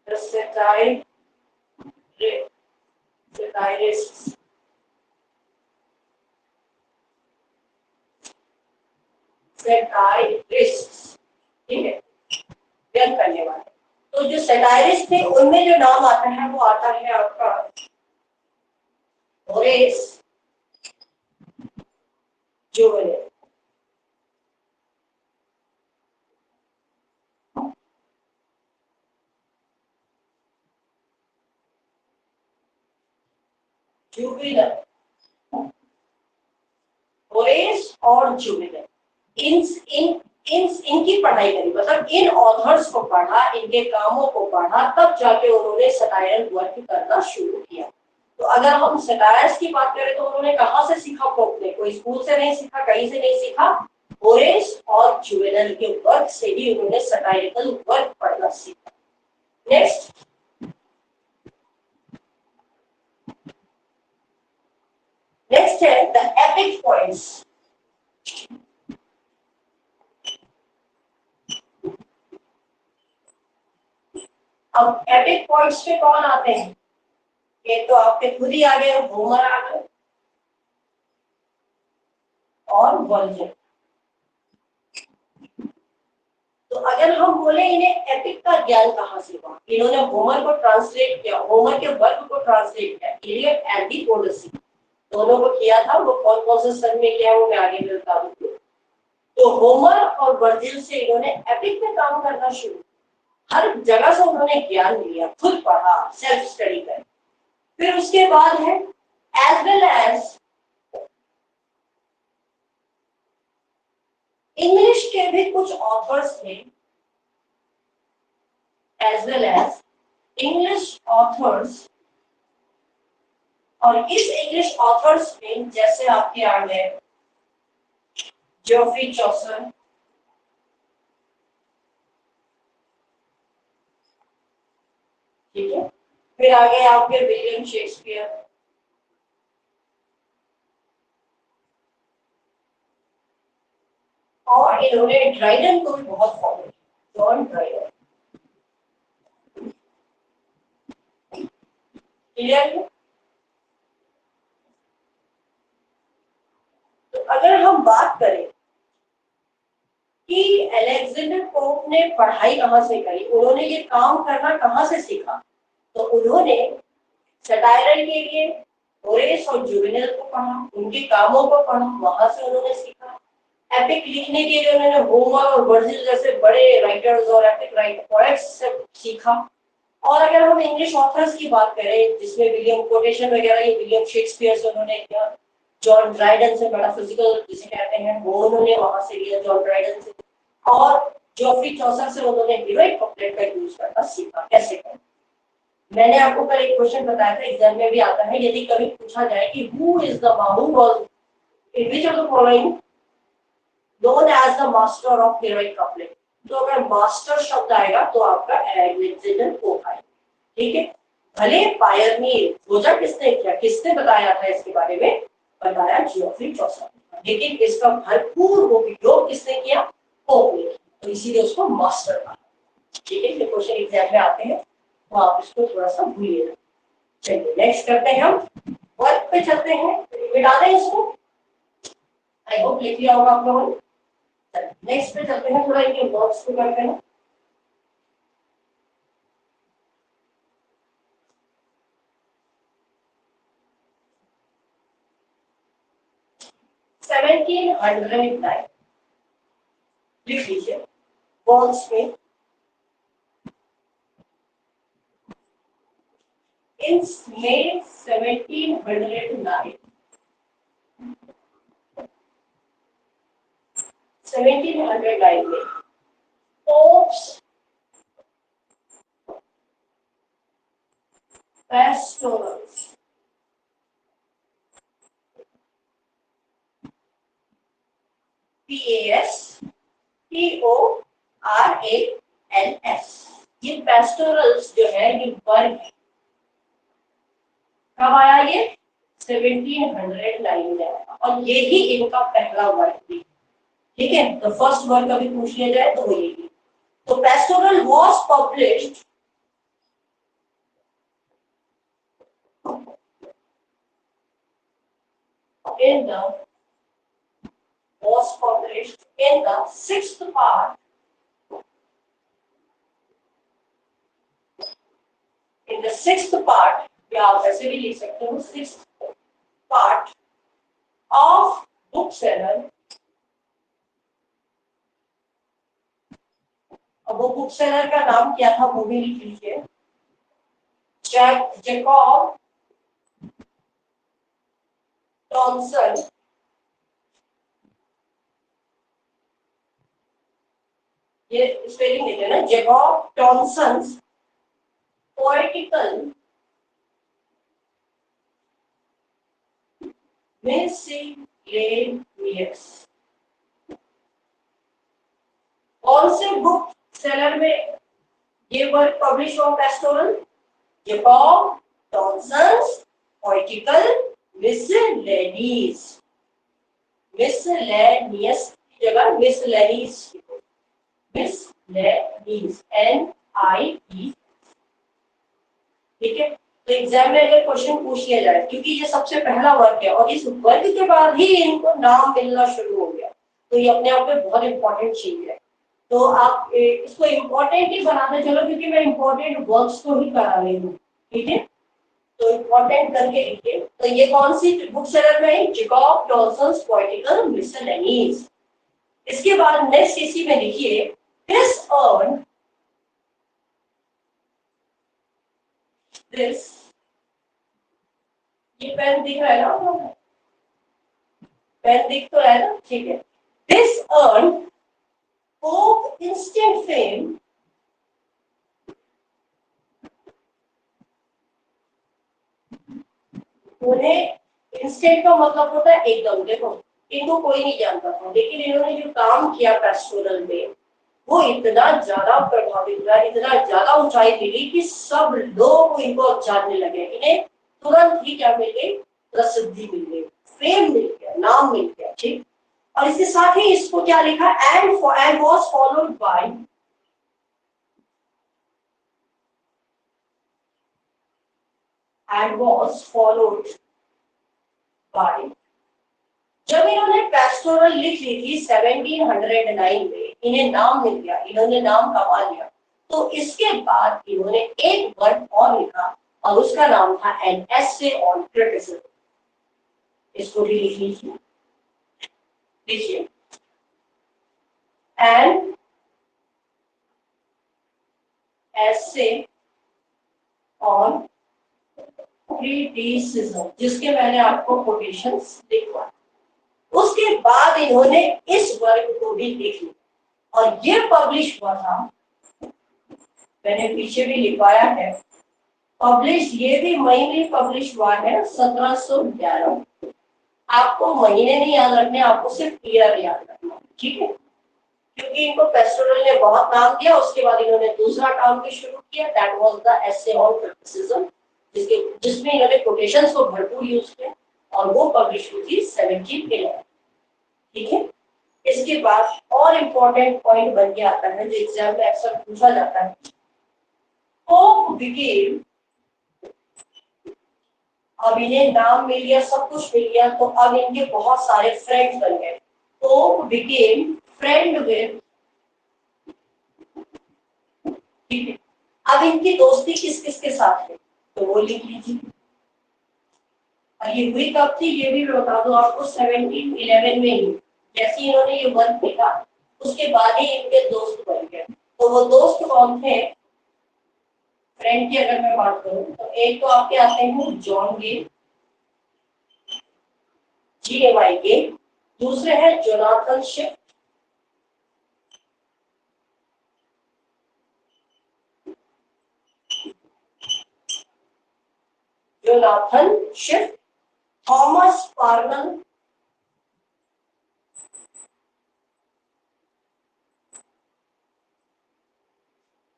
A: द सैटायरिस्ट, ठीक है, व्यंग करने वाले। तो जो सैटायरिस्ट थे उनमें जो नाम आता है वो आता है आपका होरेस जुवेनिल, जुवेनिल, होरेस और जुवेनिल, इनकी पढ़ाई करी, मतलब इन ऑथर्स को पढ़ा, इनके कामों को पढ़ा, तब जाके उन्होंने सटायर वर्क करना शुरू किया। तो अगर हम सटायर्स की बात करें तो उन्होंने कहाँ से सीखा? पोप ने, कोई स्कूल से नहीं सीखा, कहीं से नहीं सीखा, होरेस और जुवेनिल के वर्क से ही उन्होंने सटायरिकल वर्क पढ़ना सीखा, नेक्स्ट है द एपिक पॉइंट्स। अब एपिक पॉइंट्स पे कौन आते हैं? ये तो आपके खुद ही आ गए, होमर आ गए और वर्जिल। तो अगर हम बोले इन्हें एपिक का ज्ञान कहाँ से हुआ, इन्होंने होमर को ट्रांसलेट किया, होमर के वर्क को ट्रांसलेट किया, इलियड एंड दी ओडिसी दोनों को किया था। वो कौन कौन से सन में किया वो मैं आगे भी बता दूंगी। तो होमर और वर्जिल से इन्होंने एपिक में काम करना शुरू, हर जगह से उन्होंने ज्ञान लिया, खुद पढ़ा, सेल्फ स्टडी कर। फिर उसके बाद है एज वेल एज इंग्लिश के भी कुछ ऑथर्स थे, as well as English authors. और इस इंग्लिश ऑथर्स में जैसे आपके आ गए जोफ्री चौसर, ठीक है, फिर आगे आपके विलियम शेक्सपियर, और इन्होंने ड्राइडन को भी बहुत फॉलो किया, जॉन ड्राइडन। क्लियर है? तो अगर हम बात करें कि अलेक्जेंडर पोप ने पढ़ाई कहाँ से करी, उन्होंने ये काम करना कहाँ से सीखा, तो उन्होंने सटायरल के लिए होरेस और जुवेनल को पढ़ा, उनके कामों को पढ़ा, वहां से उन्होंने सीखा। एपिक लिखने के लिए उन्होंने होमर और वर्जिल जैसे बड़े राइटर्स और एपिक पोएट्स से सीखा। और अगर हम इंग्लिश ऑथर्स की बात करें जिसमें विलियम कोटेशन वगैरह, ये विलियम शेक्सपियर से उन्होंने किया, जॉन ड्राइडन से बड़ा फिजिकल जिसे कहते हैं वो उन्होंने वहां से लिया, जॉन ड्राइडन से। और जोफ्री चौसर से उन्होंने हीरोइक कपलेट का यूज करना सीखा, कैसे करना। मैंने आपको कल एक क्वेश्चन बताया था, एग्जाम में भी आता है, यदि कभी पूछा जाए कि who is the who was in which of the following known as the master of heroic couplet, तो अगर मास्टर शब्द आएगा तो आपका अलेक्जेंडर पोप आएगा, ठीक है। भले पायनियर खोजा किसने किया, किसने बताया था इसके बारे में, बताया जोफ्री चौसर, लेकिन इसका भरपूर उपयोग किसने किया, पोप ने किया, तो इसीलिए उसको मास्टर कहा, ठीक है। ये क्वेश्चन एग्जाम में आते हैं तो आप इसको थोड़ा सा भूलिएगा। चलिए नेक्स्ट करते हैं, हम वर्क पे चलते हैं, मिटा दें इसको, आई होप लिख लिया होगा आप लोगों ने। नेक्स्ट पे चलते हैं, थोड़ा इनके वर्क्स को करते हैं। सेवेंटीन हंड्रेड नाइन लिख लीजिए वर्क्स में। In May 1709, 1709 में Pope's Pastorals, PASTORALS, ये पेस्टोरल्स जो है ये वर्ग है, कब आया ये 1709 में आया, और ये ही इनका पहला वर्ग थी, ठीक है। तो फर्स्ट वर्ग अभी पूछ लिया जाए तो वो यही। तो pastoral was published in the was published in the sixth part, in the sixth part, या आप ऐसे भी लिख सकते हो sixth part of bookseller। अब वो बुकसेलर का नाम क्या था वो भी लिख लीजिए, जैकब टॉनसन, ये स्पेलिंग देखिए ना, जैकब टॉनसन्स पोएटिकल मिसलेनियस। कौन से बुक सेलर में ये work publish on pastoral, Jacob Johnson's poetical miscellaneous, miscellaneous की जगह मिसलेनियस, मिसलेनियस NIE। ठीक है, तो एग्जाम में अगर क्वेश्चन पूछ लिया जाए, क्योंकि ये सबसे पहला वर्ग है और इस वर्ग के बाद ही इनको नाम मिलना शुरू हो गया, तो ये अपने आप में बहुत इंपॉर्टेंट चीज है। तो आप इसको इम्पोर्टेंट ही बनाते चलो, क्योंकि मैं इम्पोर्टेंट वर्ड्स को ही करा रही हूँ। ठीक है, तो इम्पोर्टेंट करके लिखिए। तो ये कौन सी बुक सेलर में है? Jacob Johnson's poetical miscellaneous. इसके बाद नेक्स्ट इसी में लिखिए दिस अर्न दिस, ये पेन दिख रहा है ना, पेन दिख तो रहा है ना, ठीक है। This earn pope instant fame, उन्हें इंस्टेंट का मतलब होता है एकदम। देखो, इनको कोई नहीं जानता था, लेकिन इन्होंने जो काम किया पेस्टोरल में वो इतना ज्यादा प्रभावित हुआ, इतना ज्यादा ऊंचाई मिली कि सब लोग इनको जानने लगे। इन्हें तुरंत ही क्या मिल गई? प्रसिद्धि मिल गई, फेम मिल गया, नाम मिल गया। ठीक, और इसके साथ ही इसको क्या लिखा? And was followed by and was followed by, जब इन्होंने पेस्टोरल लिख ली थी 1709 में, इन्हें नाम मिल गया, इन्होंने नाम कमा लिया, तो इसके बाद इन्होंने एक वर्ड और लिखा और उसका नाम था एन एसे ऑन क्रिटिसिज्म। इसको भी लिख लीजिए, लिखिए एन एसे ऑन क्रिटिसिज्म, जिसके मैंने आपको कोटेशंस लिखवा। उसके बाद इन्होंने इस वर्ग को भी लिख लिया और ये पब्लिश हुआ था, मैंने पीछे भी लिखवाया है, पब्लिश ये भी मई में पब्लिश हुआ है 1711। आपको महीने नहीं याद रखने, आपको सिर्फ ईयर याद रखना। ठीक है, क्योंकि इनको पेस्टोरल ने बहुत नाम दिया, उसके बाद इन्होंने दूसरा काम भी शुरू किया, that was the essay on criticism, जिसमें इन्होंने कोटेशंस को भरपूर यूज किया और वो पब्लिश हुई थी 1711। ठीक है, इसके बाद और इम्पोर्टेंट पॉइंट बन के आता है जो एग्जाम में अक्सर पूछा जाता है, पोप बिकेम, अब इन्हें नाम मिल गया, सब कुछ मिल गया, तो अब इनके बहुत सारे फ्रेंड्स बन गए। पोप बिकेम फ्रेंड विद, ठीक है, अब इनकी दोस्ती किस किस के साथ है तो वो लिख लीजिए। और ये हुई कब थी ये भी मैं बता दूं आपको, 1711 में ही। जैसे इन्होंने ये वर्क लिखा उसके बाद ही इनके दोस्त बन गए। तो वो दोस्त कौन थे? फ्रेंड की अगर मैं बात करूं तो एक तो आपके आते हैं जॉन गे, GMI गे, दूसरे हैं Jonathan shift, Jonathan shift, Thomas Parnell,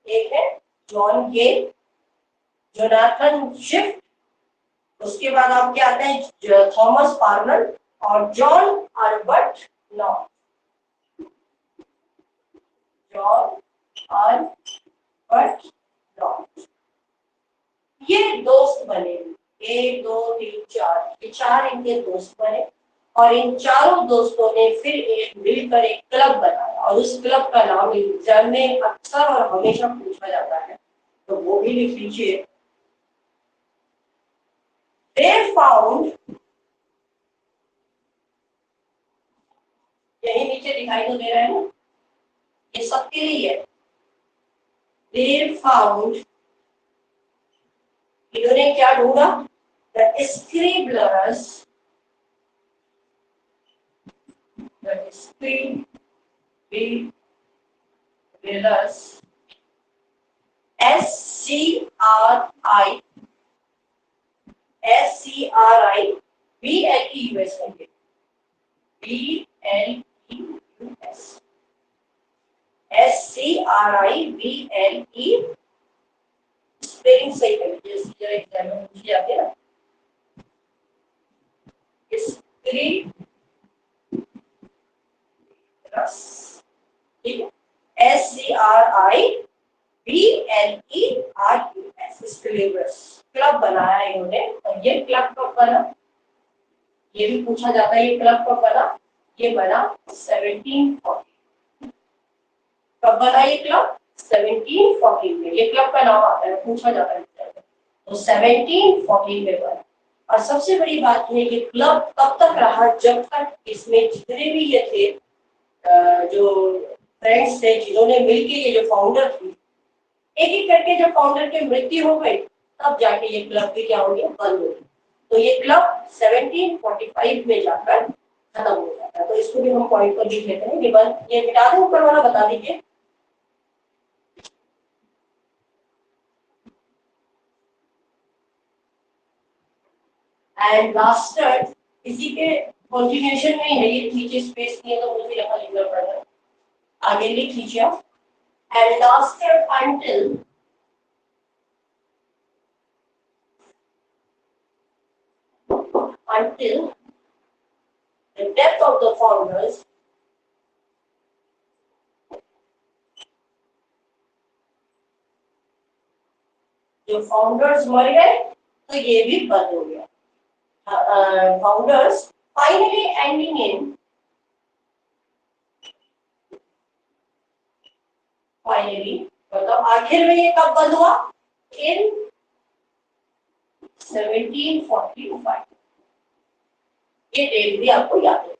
A: एक है जॉन गे, जोनाथन शिफ्ट, उसके बाद आपके आते हैं थॉमस पार्नल और John Albert north, John Albert north. ये दोस्त बने, 1 2 3 4, ये 4 इनके दोस्त बने और इन चारों दोस्तों ने फिर एक मिलकर एक क्लब बनाया और उस क्लब का नाम एग्जाम में अक्सर और हमेशा पूछा जाता है, तो वो भी लिख लीजिए। They found, यही नीचे दिखाई तो दे रहा है ना, ये सबके लिए है। They found, इन्होंने क्या ढूंढा? The scribblers, the scribblers, SCRIBLEUS, BLEUS, SCRIBLE, spelling सही करिए जरा एग्जाम में पूछ जाते हैं ना। ठीक है, SCRIBLERUS क्लब बनाया इन्होंने। और ये क्लब कब बना, ये भी पूछा जाता है, ये क्लब कब बना, ये बना 1740। कब बना ये क्लब, 1740 में। ये क्लब का नाम आता है, पूछा जाता है तो 1740 में बना। और सबसे बड़ी बात है ये क्लब तब तक रहा जब तक इसमें जितने भी ये थे जो फ्रेंड्स थे जिन्होंने मिलके ये जो फाउंडर थी, एक एक करके जब फाउंडर की मृत्यु हो गई तब जाके ये क्लब भी क्या हो गया, बंद हो गया। तो ये क्लब 1745 में जाकर खत्म हो जाता है। तो इसको भी हम पॉइंट पर लिख लेते हैं, ये बंद, ये मिटा दें, ऊपर वाला बता दीजिए। एंड लास्ट इसी के कंटिन्यूएशन में है, ये नीचे स्पेस नहीं है तो मुझे यहाँ लिखना पड़ रहा है, आगे लिख लीजिए। And last until the death of the founders, जो फाउंडर्स मर गए तो ये भी बंद हो गया। Founders finally ending in, finally मतलब आखिर में ये कब बंद हुआ, इन 1745। ये डेट भी आपको याद है।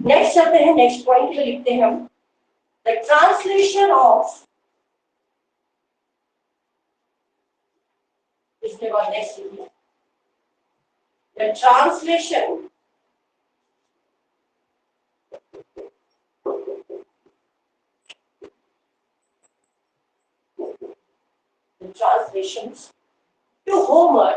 A: नेक्स्ट चलते हैं, नेक्स्ट पॉइंट पे लिखते हैं हम द ट्रांसलेशन ऑफ, इसके बाद नेक्स्ट लिखिए the translation translations to Homer।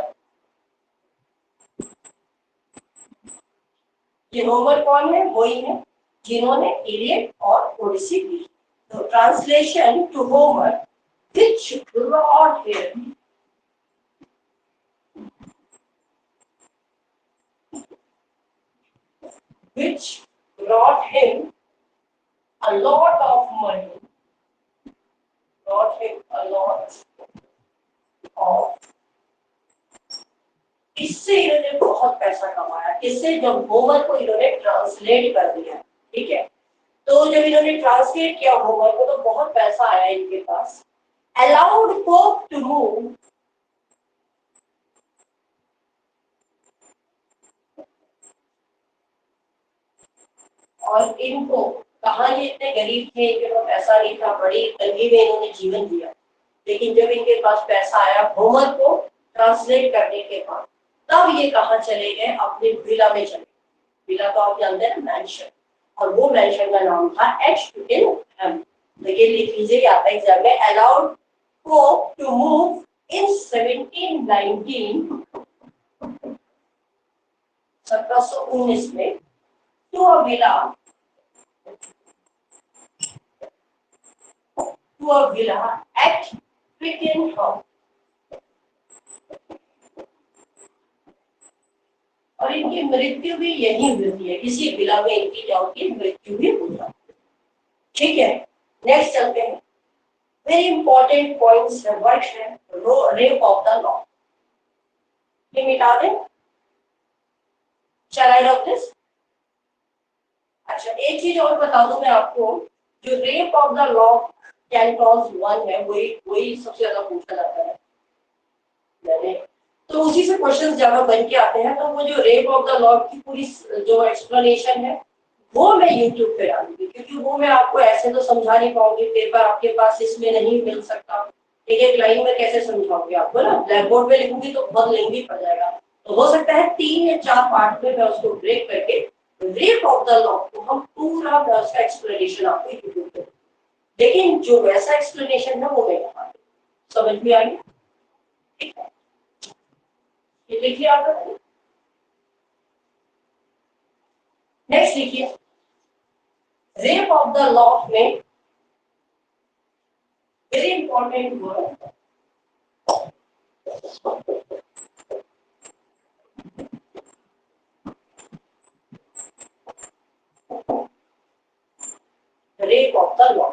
A: ये होमर कौन है, वही है जिन्होंने इलियड और ओडिसी लिखी। तो translation to Homer which brought him a lot of money, brought him a lot of, इससे इन्होंने बहुत पैसा कमाया। इससे जब होमर को इन्होंने ट्रांसलेट कर दिया, ठीक है, तो जब इन्होंने ट्रांसलेट किया होमर को तो बहुत पैसा आया इनके पास। अलाउड पोप टू मूव, और इनको कहा, ये इतने गरीब थे, इनके पास पैसा नहीं था, बड़ी तंगी में इन्होंने जीवन दिया, लेकिन जब इनके पास पैसा आया होमर को ट्रांसलेट करने के बाद, तब ये कहाँ चले गए, अपने विला में चले। विला तो आप जानते हैं, मैंशन, और वो मैंशन का नाम था एच तो ये लिख लीजिए, आता है एग्जाम में। Allowed Pope to move in 1719 में to a villa, at Twickenham, और इनकी मृत्यु भी यही हुई है, इसी विला में इनकी जाओगी मृत्यु भी हो जाती है। ठीक है, नेक्स्ट चलते हैं। वेरी इंपॉर्टेंट पॉइंट्स है, वर्ड है रेप ऑफ द लॉ। ये मिटा दें, शैल आई रब दिस। अच्छा, एक चीज और बता दूं मैं आपको, जो rape of the law Cantos 1 है, वही सबसे ज्यादा पूछा जाता है मैंने, तो उसी से क्वेश्चंस ज्यादा बन के आते हैं। तो वो जो रेप ऑफ द लॉ की पूरी जो एक्सप्लेनेशन है वो मैं यूट्यूब पे डालूंगी, क्योंकि वो मैं आपको ऐसे तो समझा नहीं पाऊंगी, पेपर आपके पास इसमें नहीं मिल सकता। एक लाइन में कैसे समझाऊंगी आपको ना, ब्लैक बोर्ड पे लिखूंगी तो बहुत लेंदी पड़ जाएगा। तो हो सकता है 3 या 4 पार्ट में मैं उसको ब्रेक करके रेप ऑफ द लॉ को हम पूरा उसका एक्सप्लेनेशन आपको यूट्यूब पे, लेकिन जो वैसा एक्सप्लेनेशन है वो मैं यहाँ समझ में आ गया। ठीक है, ये लिखिए आप। नेक्स्ट लिखिए, रेप ऑफ द लॉ में very important word. Rape of the law,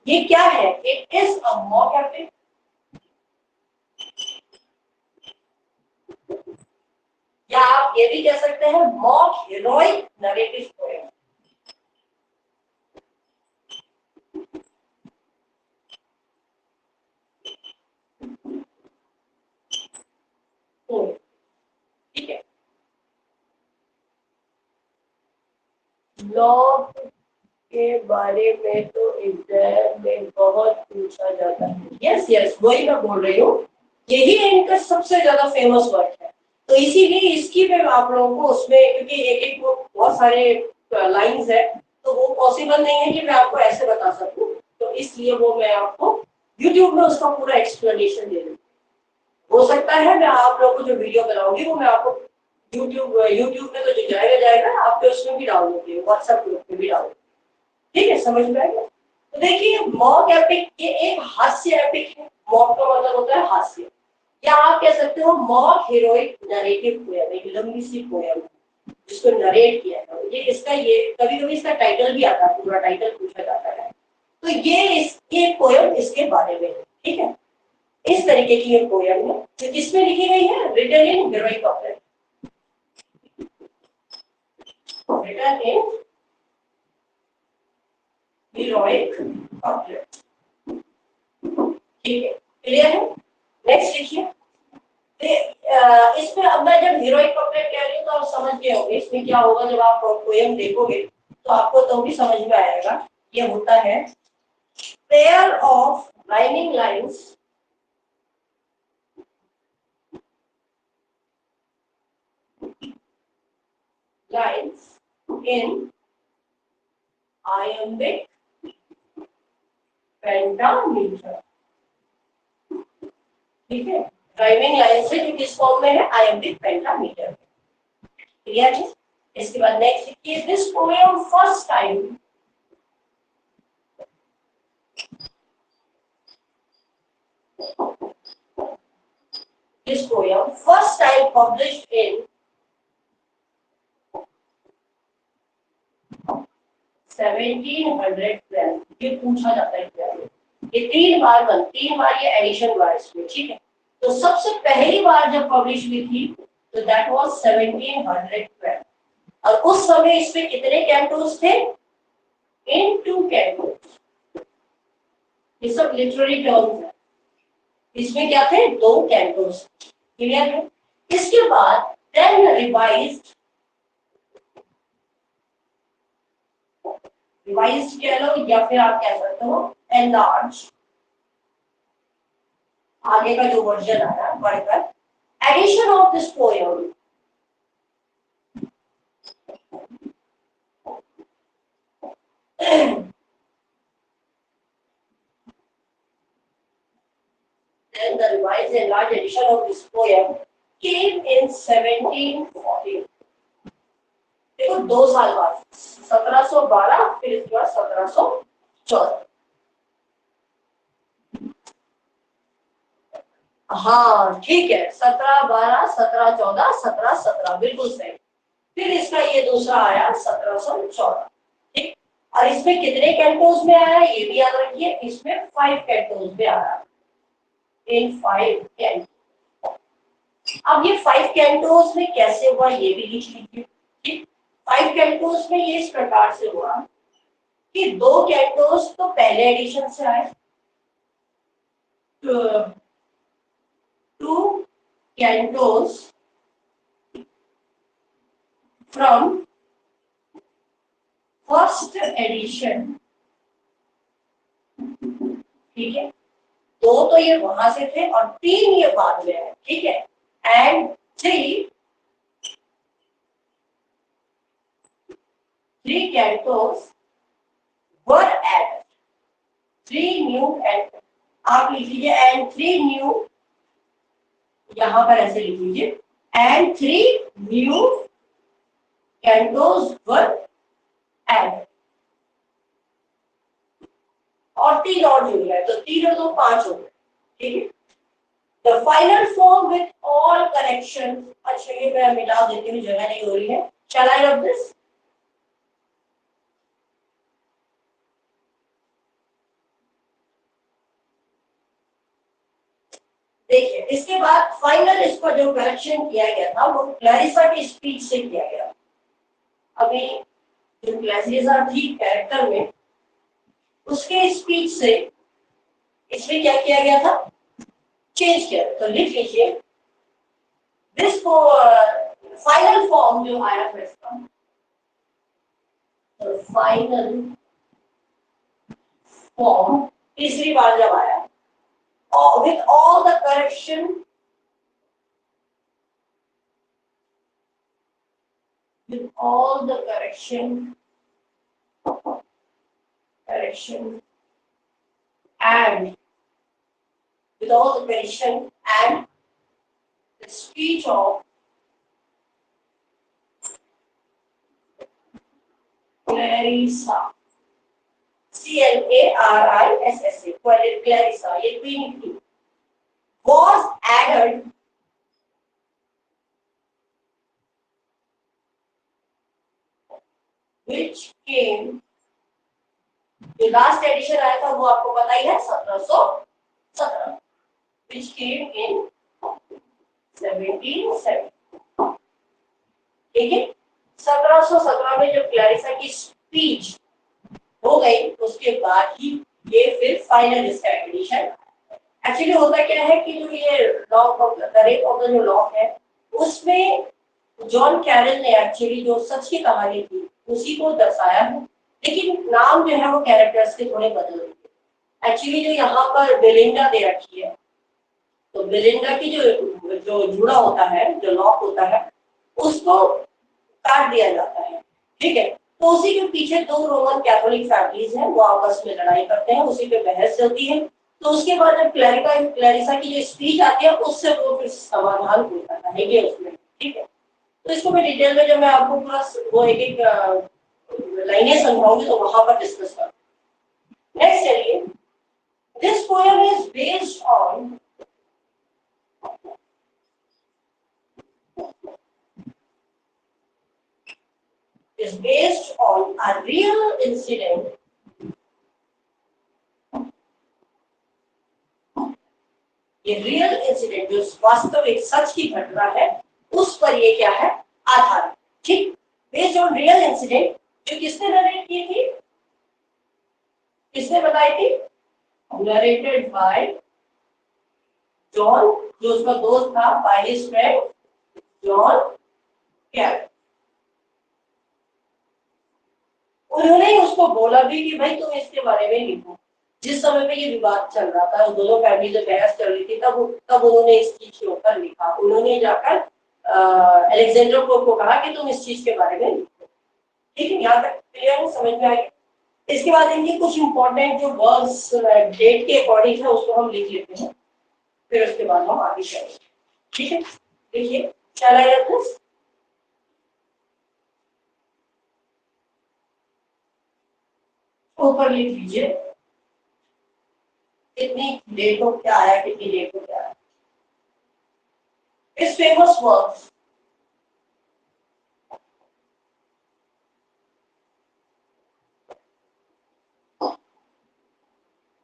A: ये क्या है? It is a mock epic, या आप ये भी कह सकते हैं मॉक हीरोइक नरेटिव पोएम। ठीक है, लॉ के बारे में तो एग्जाम में बहुत पूछा जाता है। यस यस, वही मैं बोल रही हूँ, यही इनका सबसे ज्यादा फेमस वर्क है। तो इसीलिए इसकी मैं आप लोगों को उसमें, क्योंकि एक एक बहुत सारे लाइंस है, तो वो पॉसिबल नहीं है कि मैं आपको ऐसे बता सकूं, तो इसलिए वो मैं आपको YouTube में उसका पूरा एक्सप्लेनेशन दे दूँ। हो सकता है मैं आप लोगों को जो वीडियो बनाऊंगी वो मैं आपको यूट्यूब में तो जो जाएगा जाएगा, आपके उसमें भी डाल दूंगी, व्हाट्सएप ग्रुप में भी डाल दूंगी। ठीक है, समझ में आएगा? तो देखिए, मॉक एपिक ये एक हास्य एपिक है। मॉक का मतलब होता है हास्य, या आप कह सकते हो मॉक हीरोइक नरेटिव पोएम, एक लंबी सी पोएम जिसको नरेट किया है। ये इसका, ये कभी कभी इसका टाइटल भी आता है, पूरा टाइटल पूछा जाता है। तो ये पोएम इसके बारे में है। ठीक है, इस तरीके की ये पोएम है जो किसमें लिखी गई है? Written in heroic couplet, written in heroic couplet. ठीक है, क्लियर है? नेक्स्ट लिखिए। इसमें अब मैं जब हीरोइक कपलेट कह रही हूँ तो आप समझ गए होंगे इसमें क्या होगा। जब आप पोएम देखोगे तो आपको तो भी समझ में आएगा। ये होता है pair of rhyming lines in iambic pentameter। ठीक है, राइमिंग लाइन से जो किस फॉर्म में है? iambic pentameter। क्लियर है? इसके बाद नेक्स्ट लिखिए, this poem first time published in 1712। ये पूछा जाता है एग्जाम में, ये 3 बार ये एडिशन हुआ इसमें। ठीक है, तो सबसे पहली बार जब पब्लिश हुई थी तो दैट वाज 1712। और उस समय इसमें कितने कैंटोस थे? इन 2 कैंटोस। ये सब लिटरेरी टर्म्स है। इसमें क्या थे? 2 कैंटोस। क्लियर है? इसके बाद देन रिवाइज्ड कह लो, या फिर आप कह सकते हो एनलार्ज, आगे का जो वर्जन आया बढ़कर, edition of this poem then the revised and large edition of this poem came in 1714। देखो 2 साल बाद 1712, फिर इसके बाद 1714। हाँ ठीक है, 1712, 1714, 1717, बिल्कुल सही। फिर इसका ये दूसरा आया 1714। ठीक, और इसमें कितने कैंटोस में आया ये भी याद रखिए, इसमें 5 कैंटोस में आया, इन 5 कैंटोस। अब ये 5 कैंटोस में कैसे हुआ ये भी लिख लीजिए। ठीक, 5 कैंटोस में ये इस प्रकार से हुआ कि 2 कैंटोस तो पहले एडिशन से आए, 2 कैंटोस फ्रॉम फर्स्ट एडिशन। ठीक है, 2 तो ये वहां से थे और 3 ये बाद में है। ठीक है, and 3 cantos were added, 3 new and, आप लिख लीजिए एंड 3 न्यू, यहां पर ऐसे लिख लीजिए, and 3 new cantos were added. और 3 और जुड़ गए, तो 3 और 2 5 हो गए, ठीक है। The final form with all correction, अच्छा ये मैं मिटा देती हूँ, जगह नहीं हो रही है। शैल आई रब दिस? देखिए इसके बाद फाइनल इसका जो करेक्शन किया गया था वो क्लैरिसा की स्पीच से किया गया। अभी जो क्लैरिसा थी कैरेक्टर में, उसके स्पीच से इसमें क्या किया गया था, चेंज किया। तो लिख लीजिए दिस को फाइनल फॉर्म जो आया था इसका, तो फाइनल फॉर्म तीसरी बार जब आया, और with all the correction, with all the correction and with all the correction and the speech of Clarissa, CLARISSA, Clarissa, ये Queen थी, was added which came, जो लास्ट एडिशन आया था वो आपको पता ही है 1717, which came in 1770, ठीक है। 1717 में जब क्लैरिसा की स्पीच हो गई उसके बाद ही ये फिर फाइनल इसका एडिशन। एक्चुअली होता क्या है कि जो ये lock of the rape of the जो लॉक है, उसमें जॉन कैरल ने एक्चुअली जो सच की कहानी थी उसी को दर्शाया है, लेकिन नाम जो है वो कैरेक्टर्स के थोड़े बदल दिए। एक्चुअली जो यहाँ पर बेलिंडा दे रखी है, तो बेलिंडा की जो जो जुड़ा होता है, जो लॉक होता है, उसको काट दिया जाता है, ठीक है। तो उसी के पीछे 2 रोमन कैथोलिक फैमिलीज हैं, वो आपस में लड़ाई करते हैं, उसी पे बहस चलती है। तो उसके बाद जब क्लैरिसा की जो स्पीच आती है उससे वो फिर समाधान होता है उसमें, ठीक है। तो इसको मैं डिटेल में जब मैं आपको पूरा वो एक एक लाइनें समझाऊंगी तो वहां पर डिस्कस करूंगी। नेक्स्ट चलिए, this poem is based on a real incident, ये रियल इंसिडेंट जो वास्तविक सच की घटना है उस पर ये क्या है, आधारित, ठीक। बेस्ड ऑन रियल इंसिडेंट, जो किसने नरेट की थी, किसने बताई थी, नरेटेड बाय जॉन, जो उसका दोस्त था, by his friend John Caryll. उन्होंने उसको बोला भी कि भाई तुम इसके बारे में लिखो। जिस समय पे ये विवाद चल रहा था, दोनों फैमिली से बहस चल रही थी, तब उन्होंने इस चीज के ऊपर लिखा। उन्होंने जाकर अलेक्जेंडर को कहा कि तुम इस चीज के बारे में लिखो, ठीक है। यहाँ तक क्लियर है, समझ में आएगी। इसके बाद इनके कुछ इंपॉर्टेंट जो वर्ड्स डेट के अकॉर्डिंग है उसको हम लिख लेते हैं, फिर उसके बाद हम आगे चलेंगे, ठीक है। देखिए शैल आई राइट दिस? ऊपर लिख लीजिए कितनी डेट को क्या आया, कितनी डेट को क्या आया। इस फेमस वर्क्स,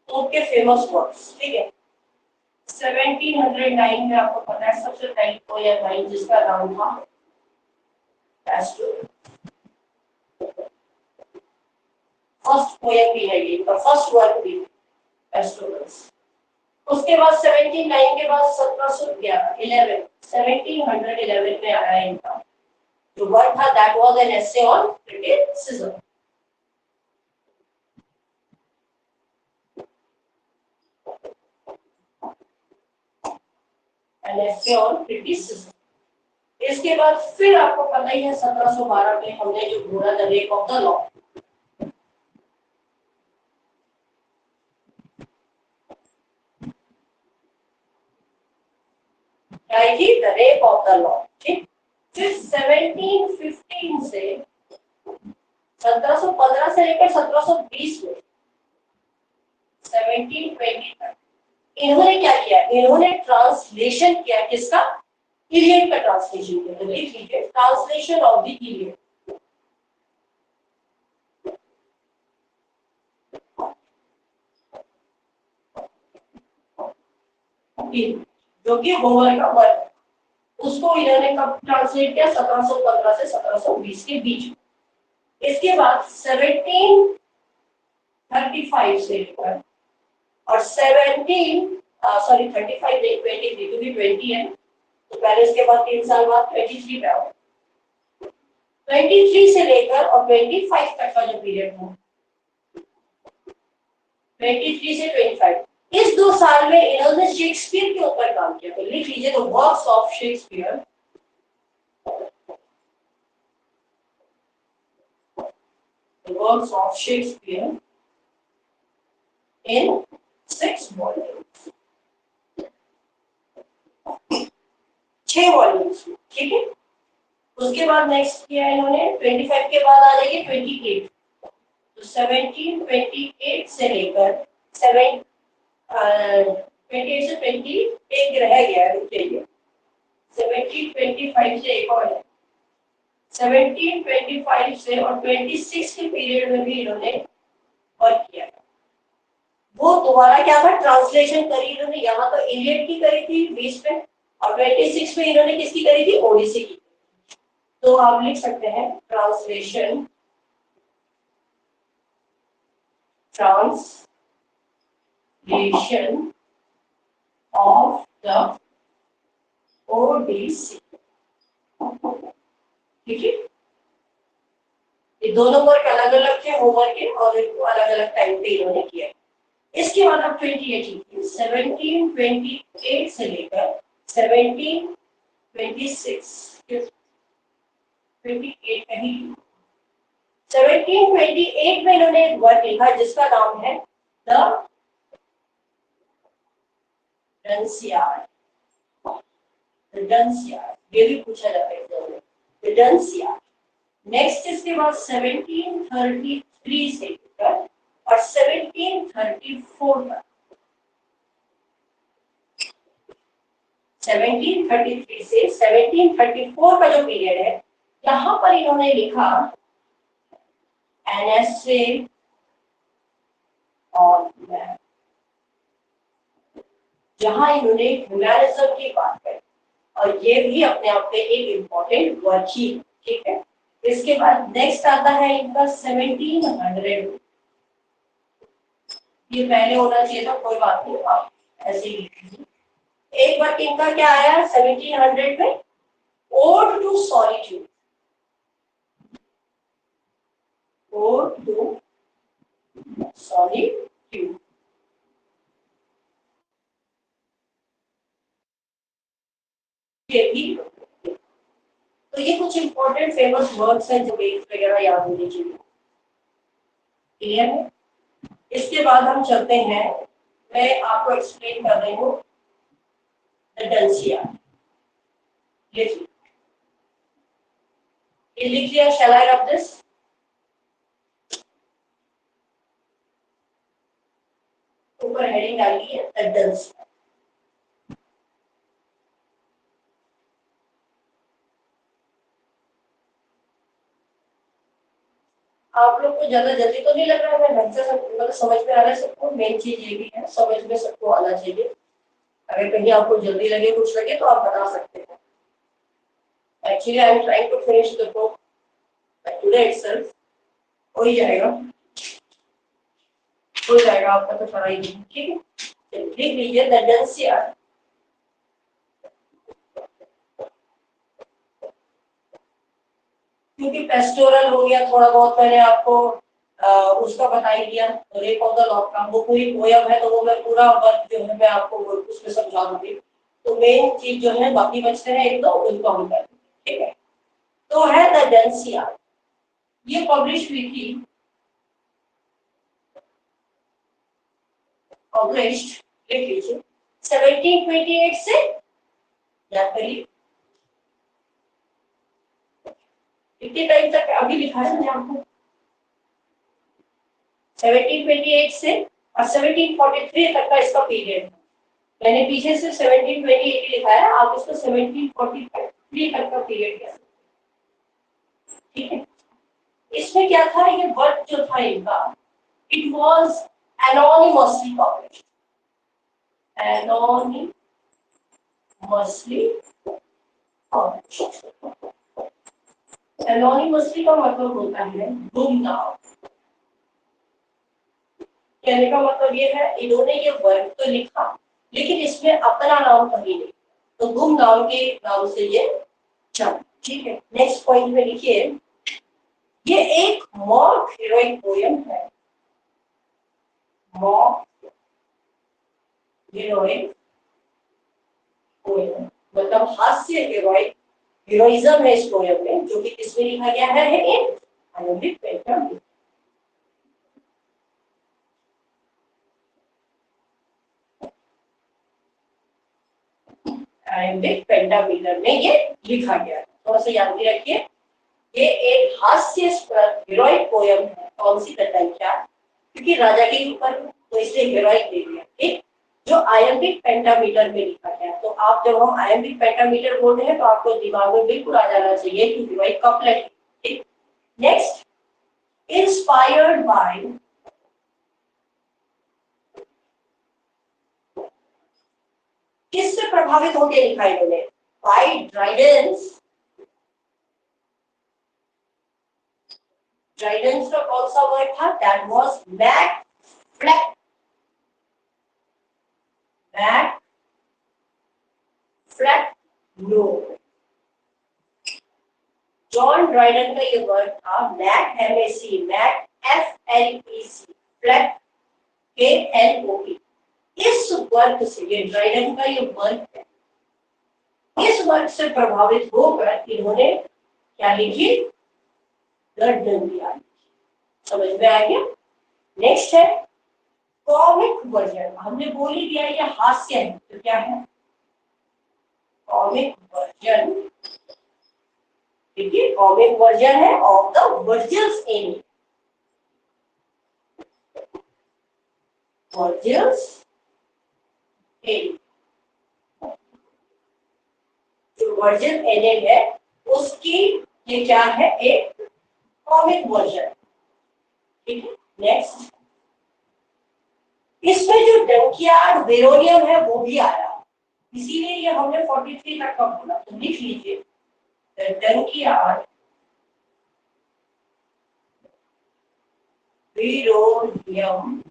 A: उनके फेमस वर्क्स, ठीक है। 1709 में आपको पता है सबसे पहली पोएम आई जिसका नाम था पेस्टोरल। फर्स्ट पोएम भी है ये, इनका फर्स्ट वर्क भी पेस्टोरल्स। उसके बाद 1709 के बाद 1711 1711 में आया इनका जो वर्क था, that was an essay on criticism. N essay on criticism. इसके बाद फिर आपको पता ही है 1712 में हमने जो घोड़ा the rape of the law, the rape of the law, ठीक। फिर 1715 से 1715 से लेकर 1720 में 1720 तक इन्होंने क्या किया, इन्होंने ट्रांसलेशन किया, किसका, इलियड का ट्रांसलेशन किया। तो लिख लीजिए ट्रांसलेशन ऑफ द इलियड। जो कि होमर का वर्क, उसको इन्होंने कब ट्रांसलेट किया, 1715 से 1720 के बीच। इसके बाद 1735 से लेकर और 35 नहीं 23 क्योंकि 20 है तो पहले इसके बाद 3 साल बाद 23 पे आओ। 23 से लेकर और 25 तक का जो पीरियड था, 23 से 25, इस 2 साल में इन्होंने शेक्सपियर के ऊपर काम किया। तो लिख लीजिए the works of Shakespeare, the works of Shakespeare in 6 volumes, 6 volumes, ठीक है। उसके बाद नेक्स्ट किया इन्होंने 25 के बाद आ जाएगी 28, तो 1728 से लेकर 28 से 20 एक रह गया है, रुकिए 1725 से एक और है, 1725 से और 26 के पीरियड में भी इन्होंने वर्क किया। वो दोबारा क्या था, ट्रांसलेशन करी इन्होंने, यहाँ तो इलियड की करी थी 20 में और 26 में इन्होंने किसकी करी थी, ओडिसी की। तो आप लिख सकते हैं ट्रांसलेशन ऑफ द ओडिसी, ठीक है। ये दोनों वर्क अलग अलग थे होमर के और इनको अलग अलग टाइम पे इन्होंने किया। इसके बाद अब 1728 से लेकर 1728 में इन्होंने एक वर्क लिखा जिसका नाम है द डंसियार्ड। ये भी पूछा जाता है द डंसियार्ड। नेक्स्ट इसके बाद 1733 से लेकर और 1734 तक, 1733 से 1734 का जो पीरियड है, यहां पर इन्होंने लिखा एन एसे ऑन मैन, जहां इन्होंने ह्यूमैनिज्म की बात करी और ये भी अपने आप में एक इम्पोर्टेंट वर्क ही, ठीक है। इसके बाद नेक्स्ट आता है इनका 1700, ये पहले होना चाहिए था, कोई बात नहीं, आप ऐसे ही लिख लीजिए। एक वर्क इनका क्या आया 1700 में, ode to solitude, ode to solitude. ये भी, तो ये कुछ इंपॉर्टेंट फेमस वर्क्स हैं जो डेट्स वगैरह याद होनी चाहिए, क्लियर है। इसके बाद हम चलते हैं, मैं आपको एक्सप्लेन कर रही हूँ द डंसियार्ड। ये लिख लिया, शैल आई रब दिस, ऊपर हेडिंग डाली है द डंसियार्ड। आप लोग को ज्यादा जल्दी तो नहीं लग रहा है, ढंग से सब मतलब समझ में आ रहा है सबको। मेन चीज ये भी है, समझ में सबको आना चाहिए। अगर कहीं आपको जल्दी लगे, कुछ लगे तो आप बता सकते हैं। Actually I am trying to finish the book today itself. हो ही जाएगा, हो जाएगा आपका तो पढ़ाई नहीं, ठीक है। लिख लीजिए द डंसियार्ड। क्योंकि पेस्टोरल हो गया थोड़ा बहुत, मैंने आपको उसका बता ही दिया, रेप ऑफ द लॉक का, वो पूरी पोयम है तो वो मैं पूरा वर्क जो है मैं आपको उसमें समझा दूंगी। तो मेन चीज जो है, बाकी बचते हैं एक दो, उनको हम कर, ठीक है। तो है द डंसियार्ड, ये पब्लिश हुई थी, पब्लिश्ड, लिख लीजिए 1728 से, याद करिए कितने टाइम तक अभी लिखा है मैंने आपको, 1728 से और 1743 तक का इसका पीरियड है। मैंने पीछे से 1728 लिखा है, आप इसको 1743 तक का पीरियड कह सकते हैं, ठीक है। इसमें क्या था, ये वर्क जो था इनका, it was anonymously published, anonymously published. Anonymously का मतलब होता है गुमनाम। कहने का मतलब ये है, इन्होंने ये वर्क तो लिखा लेकिन इसमें अपना नाम कहीं नहीं, तो गुमनाम के नाम से ये चल, ठीक है। नेक्स्ट पॉइंट में लिखिए, ये एक मॉक हीरोइक पोयम है, मॉक हीरोइक पोयम मतलब हास्य हीरोइक, हीरोइज्म है इस पोयम में, जो कि किसमें लिखा गया है, in iambic pentameter. Iambic pentameter में ये लिखा गया है, थोड़ा सा याद भी रखिए। ये एक हास्यास्पद हीरोइक पोयम है, कौन सी संख्या, क्योंकि राजा के ऊपर तो इसलिए हीरोइक दे दिया, ठीक, जो आयम्बिक पेंटामीटर में लिखा गया। तो आप जब हम आयम्बिक पेंटामीटर बोल रहे हैं तो आपको दिमाग में बिल्कुल आ जाना चाहिए कि हीरोइक कपलेट, ठीक। नेक्स्ट, इंस्पायर्ड बाय, किससे प्रभावित होकर लिखा इन्होंने, बाय ड्राइडेंस। ड्राइडेंस का कौन सा वर्ड था, that was Mac Fleck, Mac Flecknoe. John Dryden का ये वर्ड था Mac MAC, Mac FLEC, Fleck KLOE। इस वर्क से, ये ड्राइडन का ये वर्क है, इस वर्क से प्रभावित होकर इन्होंने क्या लिखी, द डंडिया। समझ में आ गया। नेक्स्ट है कॉमिक वर्जन। हमने बोल ही दिया ये हास्य है, तो क्या है, कॉमिक वर्जन, ठीक है। कॉमिक वर्जन है ऑफ द वर्जिल्स एनी, वर्जिल्स एनी, जो वर्जिल एनी है उसकी ये क्या है, एक कॉमिक वर्जन, ठीक है। नेक्स्ट, इसमें जो डंकियार्ड वेरोनियम है वो भी आया, इसीलिए ये हमने 43 तक का बोला, तो लिख लीजिए डंकियार्ड वेरोनियम,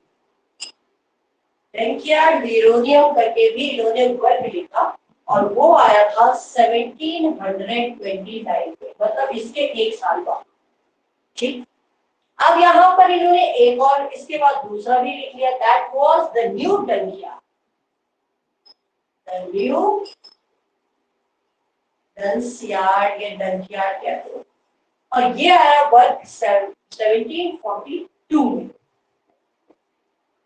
A: डंकियार्ड वेरोनियम करके भी इन्होंने वर्क लिखा और वो आया था 1729 में, मतलब इसके एक साल बाद, ठीक। अब यहाँ पर इन्होंने एक और इसके बाद दूसरा भी लिख लिया, that was the new Dunciad, the new Dunciad या डंकियार्ड कहते हैं, और ये आया वर्क 1742 में,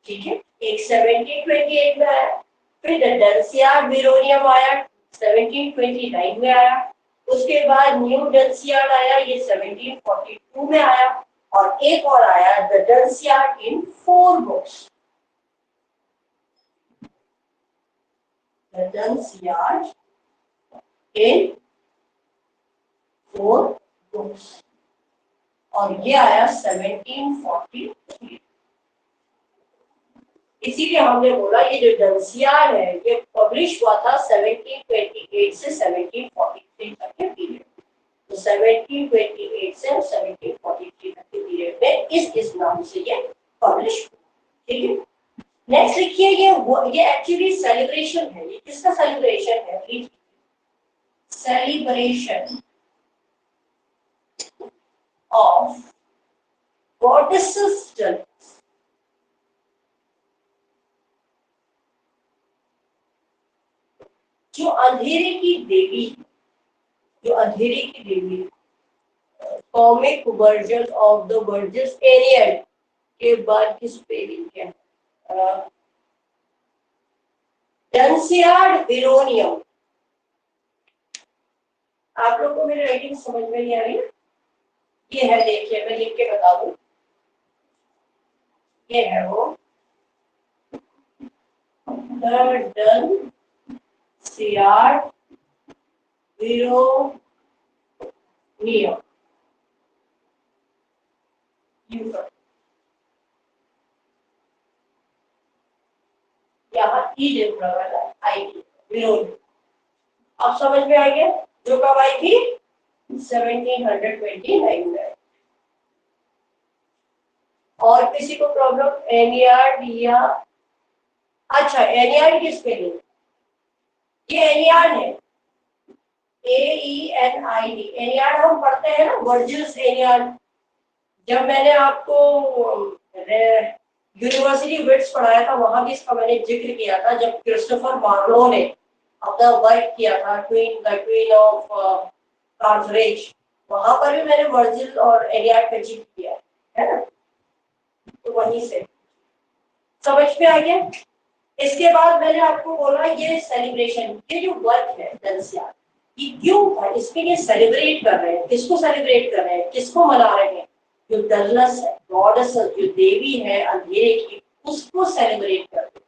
A: ठीक है। एक 1728 में आया, फिर द डंसियार्ड वेरोनियम आया 1729 में आया, उसके बाद न्यू डंसियार्ड आया, ये 1742 में आया, और एक और आया the Dunciad in 4 books, the Dunciad in 4 books, और ये आया 1743। इसीलिए हमने बोला ये जो डंसियार्ड है ये पब्लिश हुआ था 1728 से 1743 तक के पीरियड, तो 1728 से 1743 तक के पीरियड में इस नाम से ये पब्लिश हुआ, ठीक है। नेक्स्ट लिखिए, ये एक्चुअली सेलिब्रेशन है, ये किसका सेलिब्रेशन है, please, celebration of goddesses Dunce, जो अंधेरे की देवी, जो अंधेरे की देवी, comic version of the Virgil's Aeneid के बाद किस पे लिखा है, डंसियार्ड वेरोनियम। आप लोगों को मेरी राइटिंग समझ में नहीं आ रही, ये है, देखिए मैं लिख के बता दूं, ये है वो डन सीआर विरोनियम यहाँ ई देखना वाला आई विरोनियम। अब समझ में आ गया जो कब आई थी 1729 में। और किसी को प्रॉब्लम एनियार्ड या अच्छा एनियार्ड की स्पेलिंग ये एनियार्ड है AENID एनियार्ड हम पढ़ते हैं ना वर्जिल्स एनियार्ड। जब मैंने आपको यूनिवर्सिटी विट्स पढ़ाया था वहां भी इसका मैंने जिक्र किया था जब क्रिस्टोफर मार्लो ने अपना वर्क किया था क्वीन ऑफ कार्थरेज वहां पर भी मैंने वर्जिल और एनियार्ड का जिक्र किया है ना। तो वहीं से समझ में आ गया। इसके बाद मैंने आपको बोला ये सेलिब्रेशन ये जो वर्क है दलसिया ये क्यों था इसमें ये सेलिब्रेट कर रहे हैं किसको सेलिब्रेट कर रहे हैं किसको मना रहे हैं जो डलनेस है गॉडेस जो देवी है अंधेरे की उसको सेलिब्रेट कर रहे हैं।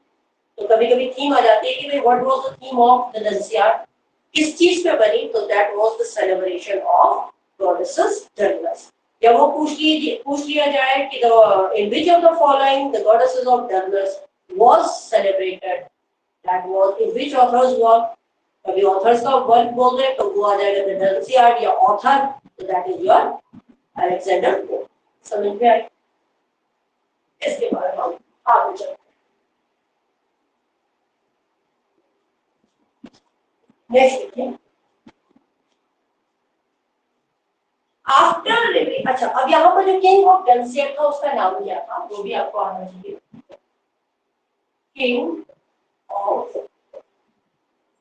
A: तो कभी कभी थीम आ जाती है कि भाई what was the theme of the Dunciad किस चीज पे बनी तो that was the celebration of goddesses dullness. जब वो पूछ लिया जाए कि in which of the following the goddesses of darkness was celebrated that was in which author's work कभी ऑथर्स का वर्क बोल रहे तो वो आ जाएगा द डलसियाड या ऑथर तो that is your Alexander pope. समझ में आया। इसके बाद हम आगे चलते हैं नेक्स्ट देखिए आफ्टर लिविंग। अच्छा अब यहाँ पर जो किंग ऑफ डलसियाड था उसका नाम क्या था वो भी आपको आना चाहिए। किंग ऑफ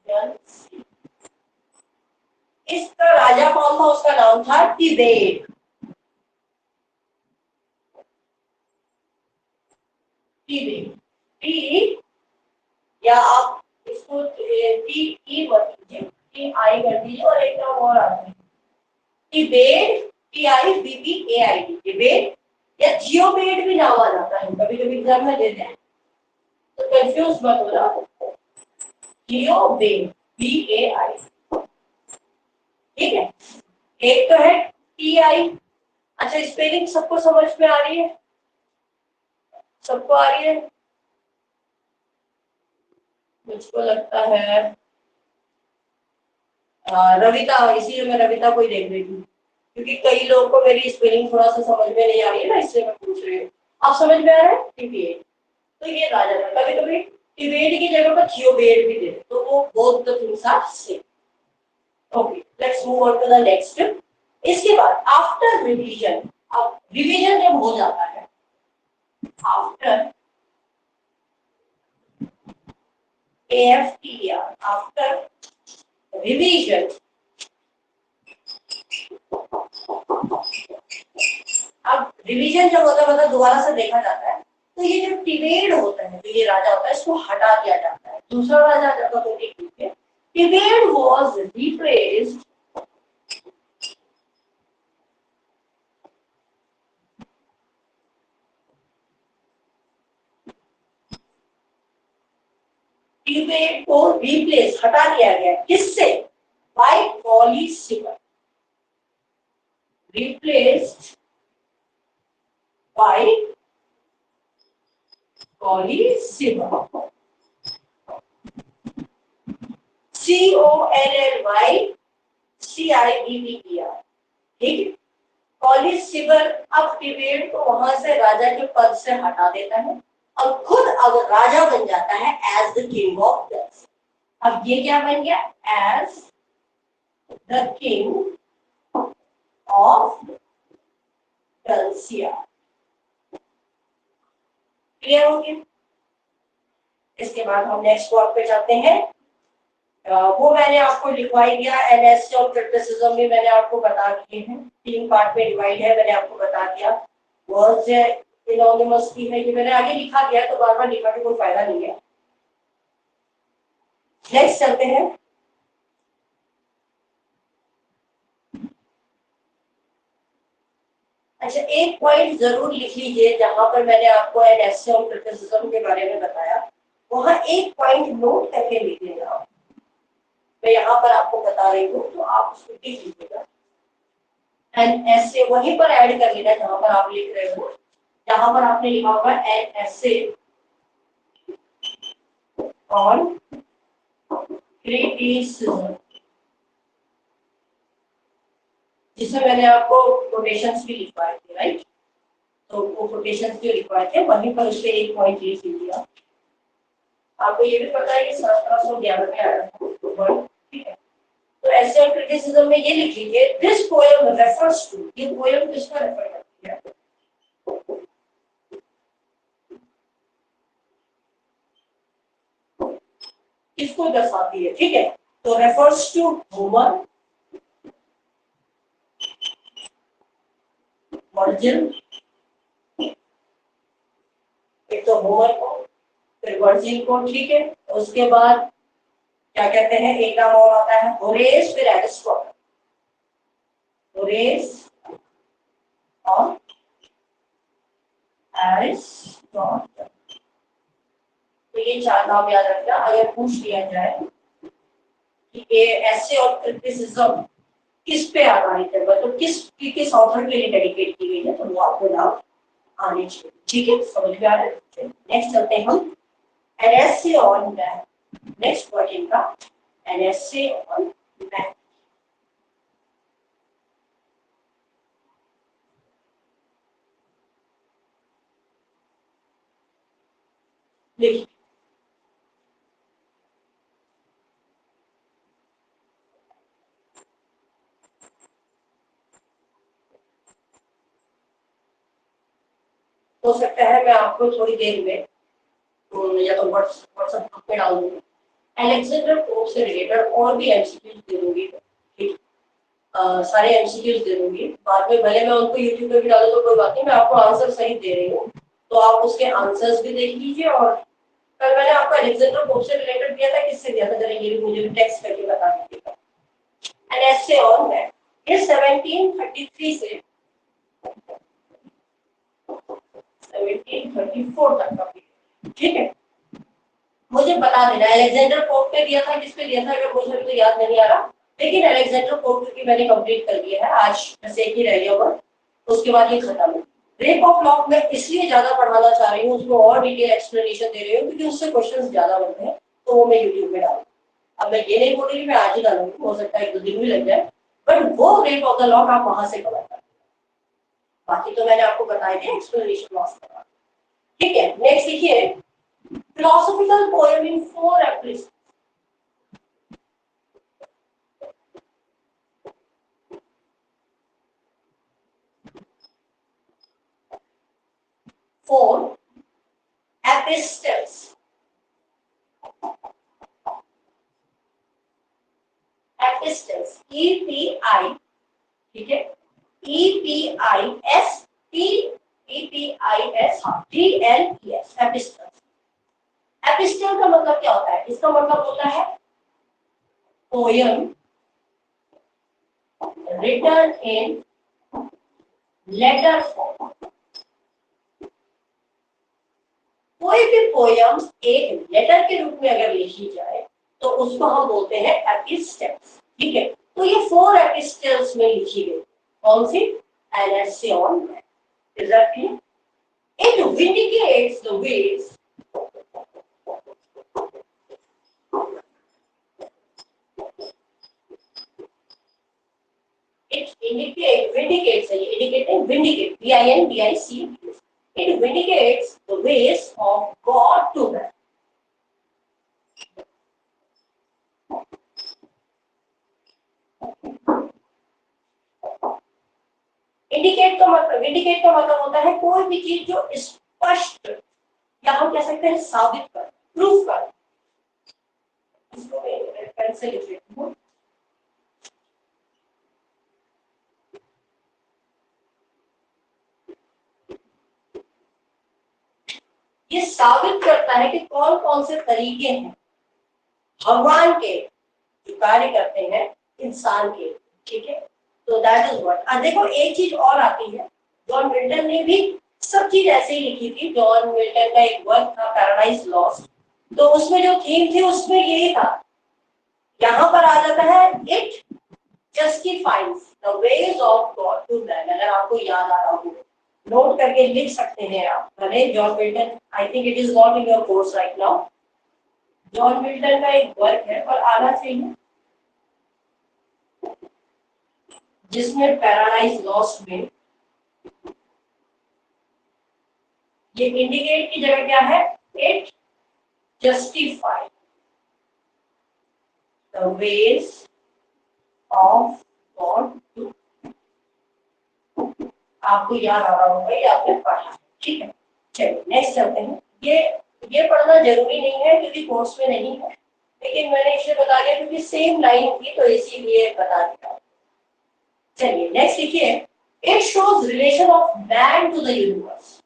A: डलसियाड इसका राजा कौन था उसका नाम था तिबेट। तिबेट टी या आप इसको टी ई मत लीजिए टी आई कर दीजिए और एक नाम और आता है तिबेट TIBBAID तिबेट या थियोबेट भी नाम आ जाता है कभी कभी एग्जाम में देते हैं तो कंफ्यूज मत होना। थियोबेट BAI ठीक है। एक तो है TI। अच्छा स्पेलिंग सबको समझ में आ रही है सबको आ रही है। मुझको लगता है रविता इसीलिए मैं रविता को ही देख रही थी क्योंकि कई लोगों को मेरी स्पेलिंग थोड़ा सा समझ में नहीं आ रही है ना इसलिए मैं पूछ रही हूँ। आप समझ में आ रहा है तिबेट तो ये राजा था। कभी कभी तिबेट की जगह पर थियोबेट भी दे तो वो both the things are same. Okay let's move on to the next. इसके बाद आफ्टर रिवीजन अब रिवीजन जब हो जाता है आफ्टर AFTER आफ्टर रिवीजन अब रिवीजन जब होता है मतलब दोबारा से देखा जाता है तो ये जो तिबेट होता है तो ये राजा होता है इसको हटा दिया जाता है दूसरा राजा आ जाता तो ठीक है। तिबेट वाज रिप्लेस्ड तिबेट को रिप्लेस हटा दिया गया किससे बाय पॉलीसिबल रिप्लेस्ड बाय पॉलीसिबल COLLYCIBBER ठीक है। पॉलीसिबल अब तिबेट को वहां से राजा के पद से हटा देता है और खुद अब राजा बन जाता है as the king of dulls. अब ये क्या बन गया as the king of Dunciad. Clear हो गया। इसके बाद हम नेक्स्ट वर्ड पे जाते हैं। वो मैंने आपको लिखवाई दिया एनएससी और क्रिटिसिज्म भी मैंने आपको बता दिए हैं 3 पार्ट में डिवाइड है मैंने आपको बता दिया। वर्ड्स है इनोनिमस की है ये मैंने आगे लिखा दिया तो बार बार लिखा के कोई फायदा नहीं है। नेक्स्ट चलते हैं। अच्छा एक पॉइंट जरूर लिख लीजिए जहां पर मैंने आपको एनएससी और क्रिटिसिज्म के बारे में बताया वहां एक पॉइंट नोट करके लिख लेना। मैं यहाँ पर आपको बता रही हूँ तो आप उसको लिख लीजिएगा। एन ऐसे वहीं पर ऐड कर लेना जहां पर आप लिख रहे हो। जहां पर आपने लिखा होगा एन ऐसे ऑन क्रिटिसिज्म, जिसमें मैंने आपको कोटेशंस भी लिखवाए थे, राइट। तो वो कोटेशंस जो लिखवाए थे वहीं पर उससे एक पॉइंट लिख दिया। आपको ये भी पता है कि 1711 में आया था, ठीक है। तो ऐसे क्रिटिसिज्म में ये लिख लीजिए, दिस पोएम रेफर्स टू, ये पोएम किसका रेफर करती है? किसको दर्शाती है, ठीक है। तो रेफर्स टू होमर, वर्जिल, एक तो होमर को, फिर वर्जिल को, ठीक है। उसके बाद क्या कहते हैं, एक नाम और आता है होरेस, फिर एरिस्टोटल, होरेस और एरिस्टोटल। तो ये चार नाम याद रखना। अगर पूछ लिया जाए कि ये ऐसे और क्रिटिसिज्म किस पे आधारित है, मतलब किस ऑथर के लिए डेडिकेट की गई है, तो वो आपको नाम आने चाहिए, ठीक है। समझ में आ रहा है। नेक्स्ट चलते हैं हम, N essay on math. Next question का एन एसे ऑन मैथ। देखिए हो सकता है मैं आपको थोड़ी देर में या तो व्हाट्सएप ग्रुप पे डाल दूंगी, अलेक्जेंडर पोप से रिलेटेड और भी एमसीक्यूज दे दूंगी, ठीक। सारे एमसीक्यूज दे दूंगी बाद में, भले मैं उनको यूट्यूब पे भी डालूं तो कोई बात नहीं, मैं आपको आंसर सही दे रही हूँ, तो आप उसके आंसर्स भी देख लीजिए। और कल मैंने आपको अलेक्जेंडर पोप से रिलेटेड दिया था, किससे दिया था, जरा ये भी मुझे टेक्स्ट करके बता दीजिएगा। एंड ऐसे और है ये 1733 से 1734 तक का पीरियड, ठीक है। मुझे बता देना अलेक्जेंडर पोप पे दिया था, किस पे दिया था, अगर मुझे तो याद नहीं आ रहा, लेकिन अलेक्जेंडर पोप की मैंने कंप्लीट कर दिया है, आज बस एक ही रह गया और उसके बाद ये खत्म है। रेप ऑफ लॉक मैं इसलिए ज्यादा पढ़ाना चाह रही हूँ, उसको और डिटेल एक्सप्लेनेशन दे रही हूँ क्योंकि उससे क्वेश्चंस ज्यादा बनते हैं, तो वो मैं यूट्यूब में डालूंगी। अब मैं ये नहीं बोल रही मैं आज ही डालूंगी, हो सकता है 1-2 दिन भी लग जाए, बट वो रेप ऑफ द लॉक आप वहां से कवर कर, बाकी तो मैंने आपको बताया था एक्सप्लेनेशन लॉस का, ठीक है। नेक्स्ट देखिए, philosophical poem in 4 epistles. 4 epistles. Epistles. EPI, ठीक है। EPIS EPIS DLES epistles. Epistle का मतलब क्या होता है, इसका मतलब होता है poem written in letter form. कोई भी पोयम एक लेटर के रूप में अगर लिखी जाए तो उसको हम बोलते हैं एपिस्टल्स, ठीक है। तो ये 4 एपिस्टल्स में लिखी गई, कौन सी, an essay on math. Is that clear? It vindicates the ways vindicates indicating vindicate VINDICATE. It vindicates the ways of God to man. Indicate का मतलब होता है कोई भी चीज जो स्पष्ट, या हम कह सकते हैं साबित कर, प्रूफ कर। इसको मैं पेन से लिख लेती हूँ। ये साबित करता है कि कौन कौन से तरीके हैं भगवान के जो कार्य करते हैं इंसान के, ठीक है। तो दैट इज व्हाट। देखो एक चीज और आती है, जॉन मिल्टन ने भी सब चीज ऐसे ही लिखी थी। जॉन मिल्टन का एक वर्क था पैराडाइज लॉस्ट, तो उसमें जो थीम थी उसमें यही था, यहां पर आ जाता है it justifies the ways of God to man. अगर आपको याद आ रहा हो नोट करके लिख सकते हैं आप। भले John Milton, I think it is not in your course right now, John Milton का एक वर्क है और आना चाहिए जिसमें पैराडाइज लॉस्ट में ये इंडिकेट की जगह क्या है, it justify the ways of God to. आपको याद आ रहा होगा, ये आपने पढ़ा, ठीक है। चलिए नेक्स्ट चलते हैं। ये पढ़ना जरूरी नहीं है क्योंकि कोर्स में नहीं है, लेकिन मैंने इसे बता दिया क्योंकि सेम लाइन थी तो इसीलिए बता दिया। चलिए नेक्स्ट लिखिए, it shows relation of man to the universe.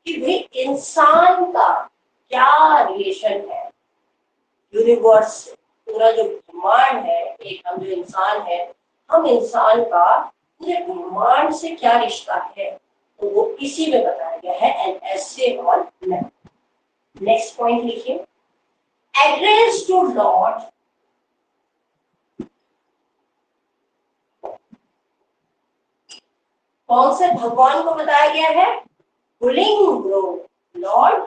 A: कि भाई इंसान का क्या रिलेशन है यूनिवर्स से। पूरा जो ब्रह्मांड है, एक हम जो इंसान है, हम इंसान का पूरे ब्रह्मांड से क्या रिश्ता है, तो वो इसी में बताया गया है, N essay on man. Next point लिखिए, एड्रेस टू लॉर्ड कौन से भगवान को बताया गया है, बुलिंग ग्रो लॉर्ड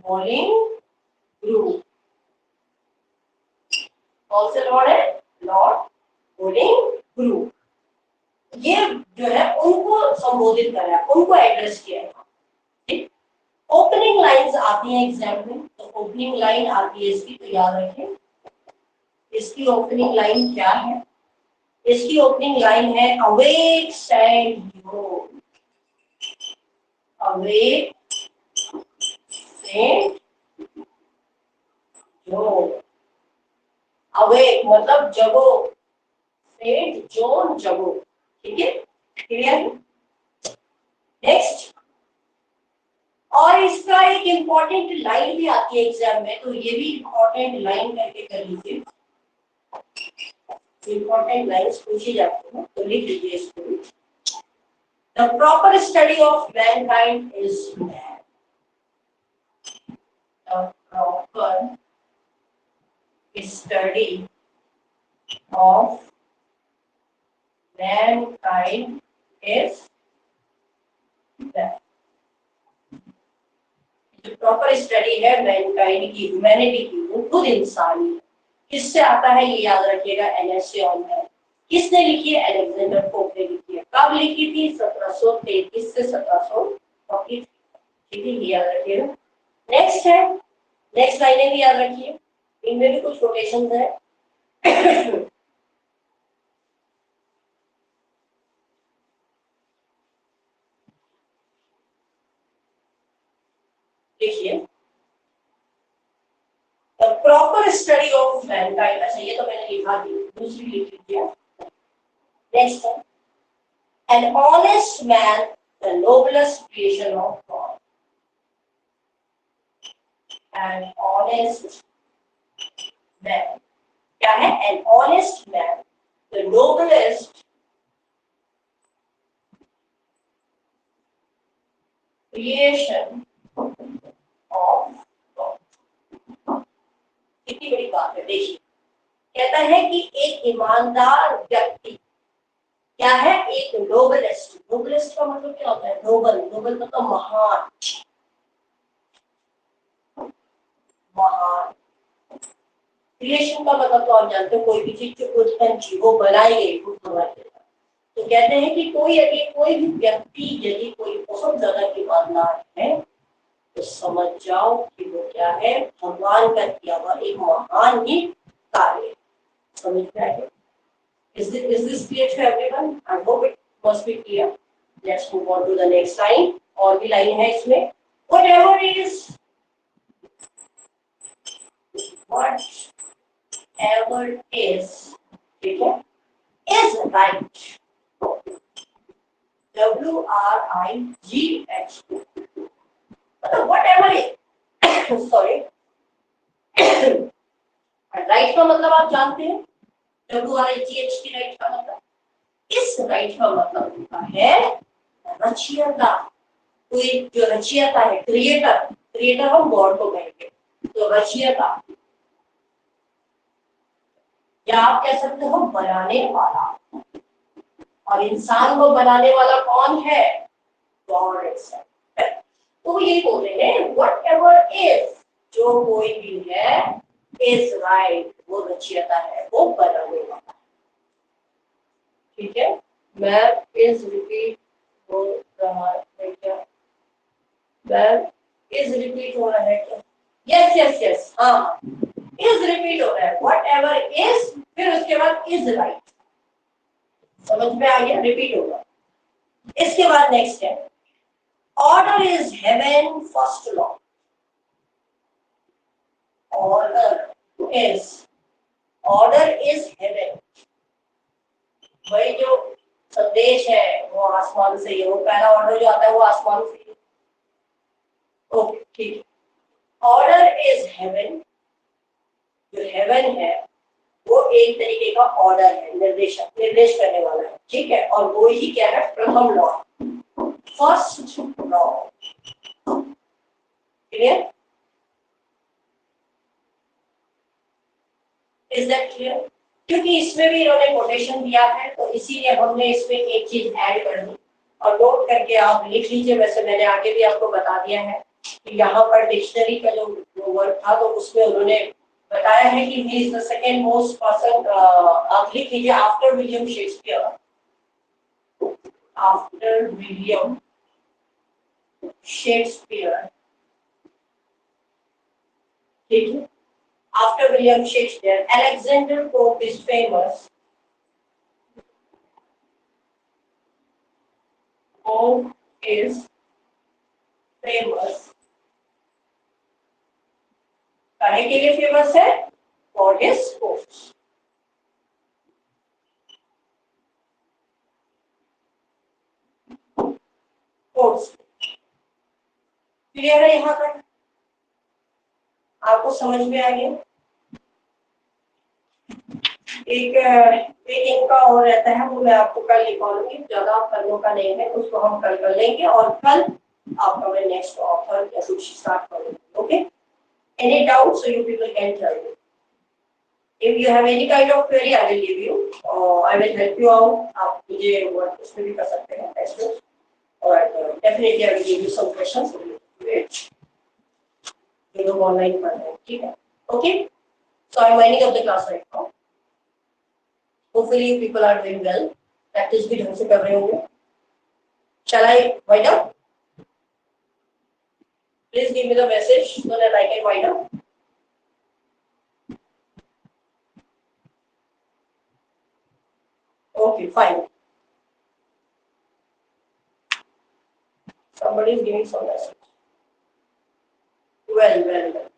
A: बुलिंग ग्रू। कौन से लॉर्ड है, लॉर्ड बुलिंग ग्रू। ये जो है उनको संबोधित कर रहा है, उनको एड्रेस किया है। ओपनिंग लाइंस आती हैं एग्जाम में, तो ओपनिंग लाइन आती है इसकी, तो याद रखें इसकी ओपनिंग लाइन क्या है। इसकी ओपनिंग लाइन है, अवेक सेंट जो, अवेक सेंट जो। अवेक मतलब जगो, सेंट जोन जगो, ठीक है, क्लियर। नेक्स्ट, और इसका एक इंपॉर्टेंट लाइन भी आती है एग्जाम में, तो ये भी इंपॉर्टेंट लाइन करके कर लीजिए। इंपॉर्टेंट लाइन्स पूछी जाती हैं तो लिख लीजिए इसको। The proper study of Mankind is man. The proper study of Mankind is man. जो प्रॉपर स्टडी है मैनकाइंड की, ह्यूमैनिटी की, वो खुद इंसान है। किससे आता है ये याद रखिएगा, एनएसए ऑन मैन। किसने लिखी है, अलेक्जेंडर पोप ने लिखी है। कब लिखी थी, 1733 से 1743, ठीक है, ये याद रखिएगा। नेक्स्ट है, नेक्स्ट लाइनें भी याद रखिए, इनमें भी कुछ कोटेशंस है। देखिए, the proper study of Mankind, अच्छा ये तो मैंने लिखा दी, दूसरी लिख लीजिए। नेक्स्ट है, an honest man the noblest creation of God. An honest man क्या है, an honest man the noblest creation of God. कितनी बड़ी बात है, देखिए कहता है कि एक ईमानदार व्यक्ति क्या है, एक नोबलेस्ट। नोबलेस्ट का मतलब क्या होता है, नोबल, नोबल मतलब महान, महान। क्रिएशन का मतलब तो आप जानते हो, कोई भी चीज जो उत्पन्न की, वो बनाई गई, वो बनाई गई। तो कहते हैं कि कोई यदि कोई भी व्यक्ति यदि कोई बहुत ज्यादा ईमानदार है, तो समझ जाओ कि वो क्या है, भगवान का किया हुआ एक महान ही कार्य। समझ में आए? Is this clear to everyone? I hope it must be clear. Let's move on to the next line. और भी लाइन है इसमें, whatever is ठीक है, is right. WRIGH, मतलब whatever is sorry, राइट का मतलब आप जानते हैं, WRIGHT राइट का मतलब, इस राइट का मतलब होता है रचयिता। कोई जो रचयिता है, क्रिएटर, क्रिएटर हम गॉड को कहेंगे, तो रचयिता, या आप कह सकते हो बनाने वाला। और इंसान को बनाने वाला कौन है? God itself. तो ये बोल रहे हैं वट एवर इज, जो कोई भी है, इज राइट, वो रचयिता है, वो बनाने वाला। ठीक है, मैम इज रिपीट हो रहा है क्या? मैम इज रिपीट हो रहा है क्या? यस यस यस, हाँ इज रिपीट हो रहा है, वट एवर इज, फिर उसके बाद इज राइट। समझ में आ गया? रिपीट होगा। इसके बाद नेक्स्ट है order is heaven first law. Order is heaven, वही जो संदेश है वो आसमान से ही है, वो पहला ऑर्डर जो आता है वो आसमान से ही। ओके ठीक, ऑर्डर इज हेवन, जो हेवन है वो एक तरीके का ऑर्डर है, निर्देश करने वाला है, ठीक है। और वो ही क्या है? प्रथम law, first law. Clear? Is that clear? क्योंकि इसमें भी इन्होंने कोटेशन दिया है, तो इसीलिए हमने इसमें एक चीज ऐड कर दी, और नोट करके आप लिख लीजिए। वैसे मैंने आगे भी आपको बता दिया है कि यहाँ पर डिक्शनरी का जो वर्ड था, तो उसमें उन्होंने बताया है कि he is the second most person, आप लिख लीजिए after William Shakespeare, after William Shakespeare, ठीक है। After William Shakespeare, Alexander Pope is famous. Pope is famous. काहे के लिए फेमस है? For his quotes. Quotes. Clear है यहाँ तक? आपको समझ में आ गया? एक इनका और रहता है, वो मैं आपको कल लिखवाऊंगी, ज्यादा पन्नों का नहीं है, उसको हम कल कर लेंगे, और कल आपका मैं नेक्स्ट ऑथर या कुछ स्टार्ट करूंगी। Okay, any doubt so you people can tell me. If you have any kind of query, I will give you. I will help you out. आप मुझे वर्ड उसमें भी कर सकते हैं टेस्ट में, और definitely I will give you some questions. ये लोग ऑनलाइन पढ़ रहे हैं, ठीक है? Okay. So I'm winding up the class right now. Hopefully you people are doing well. Practice भी ढंग से कर रहे होंगे. Shall I wind up? Please give me the message so that I can wind up. Okay, fine. Somebody is giving some message. Well.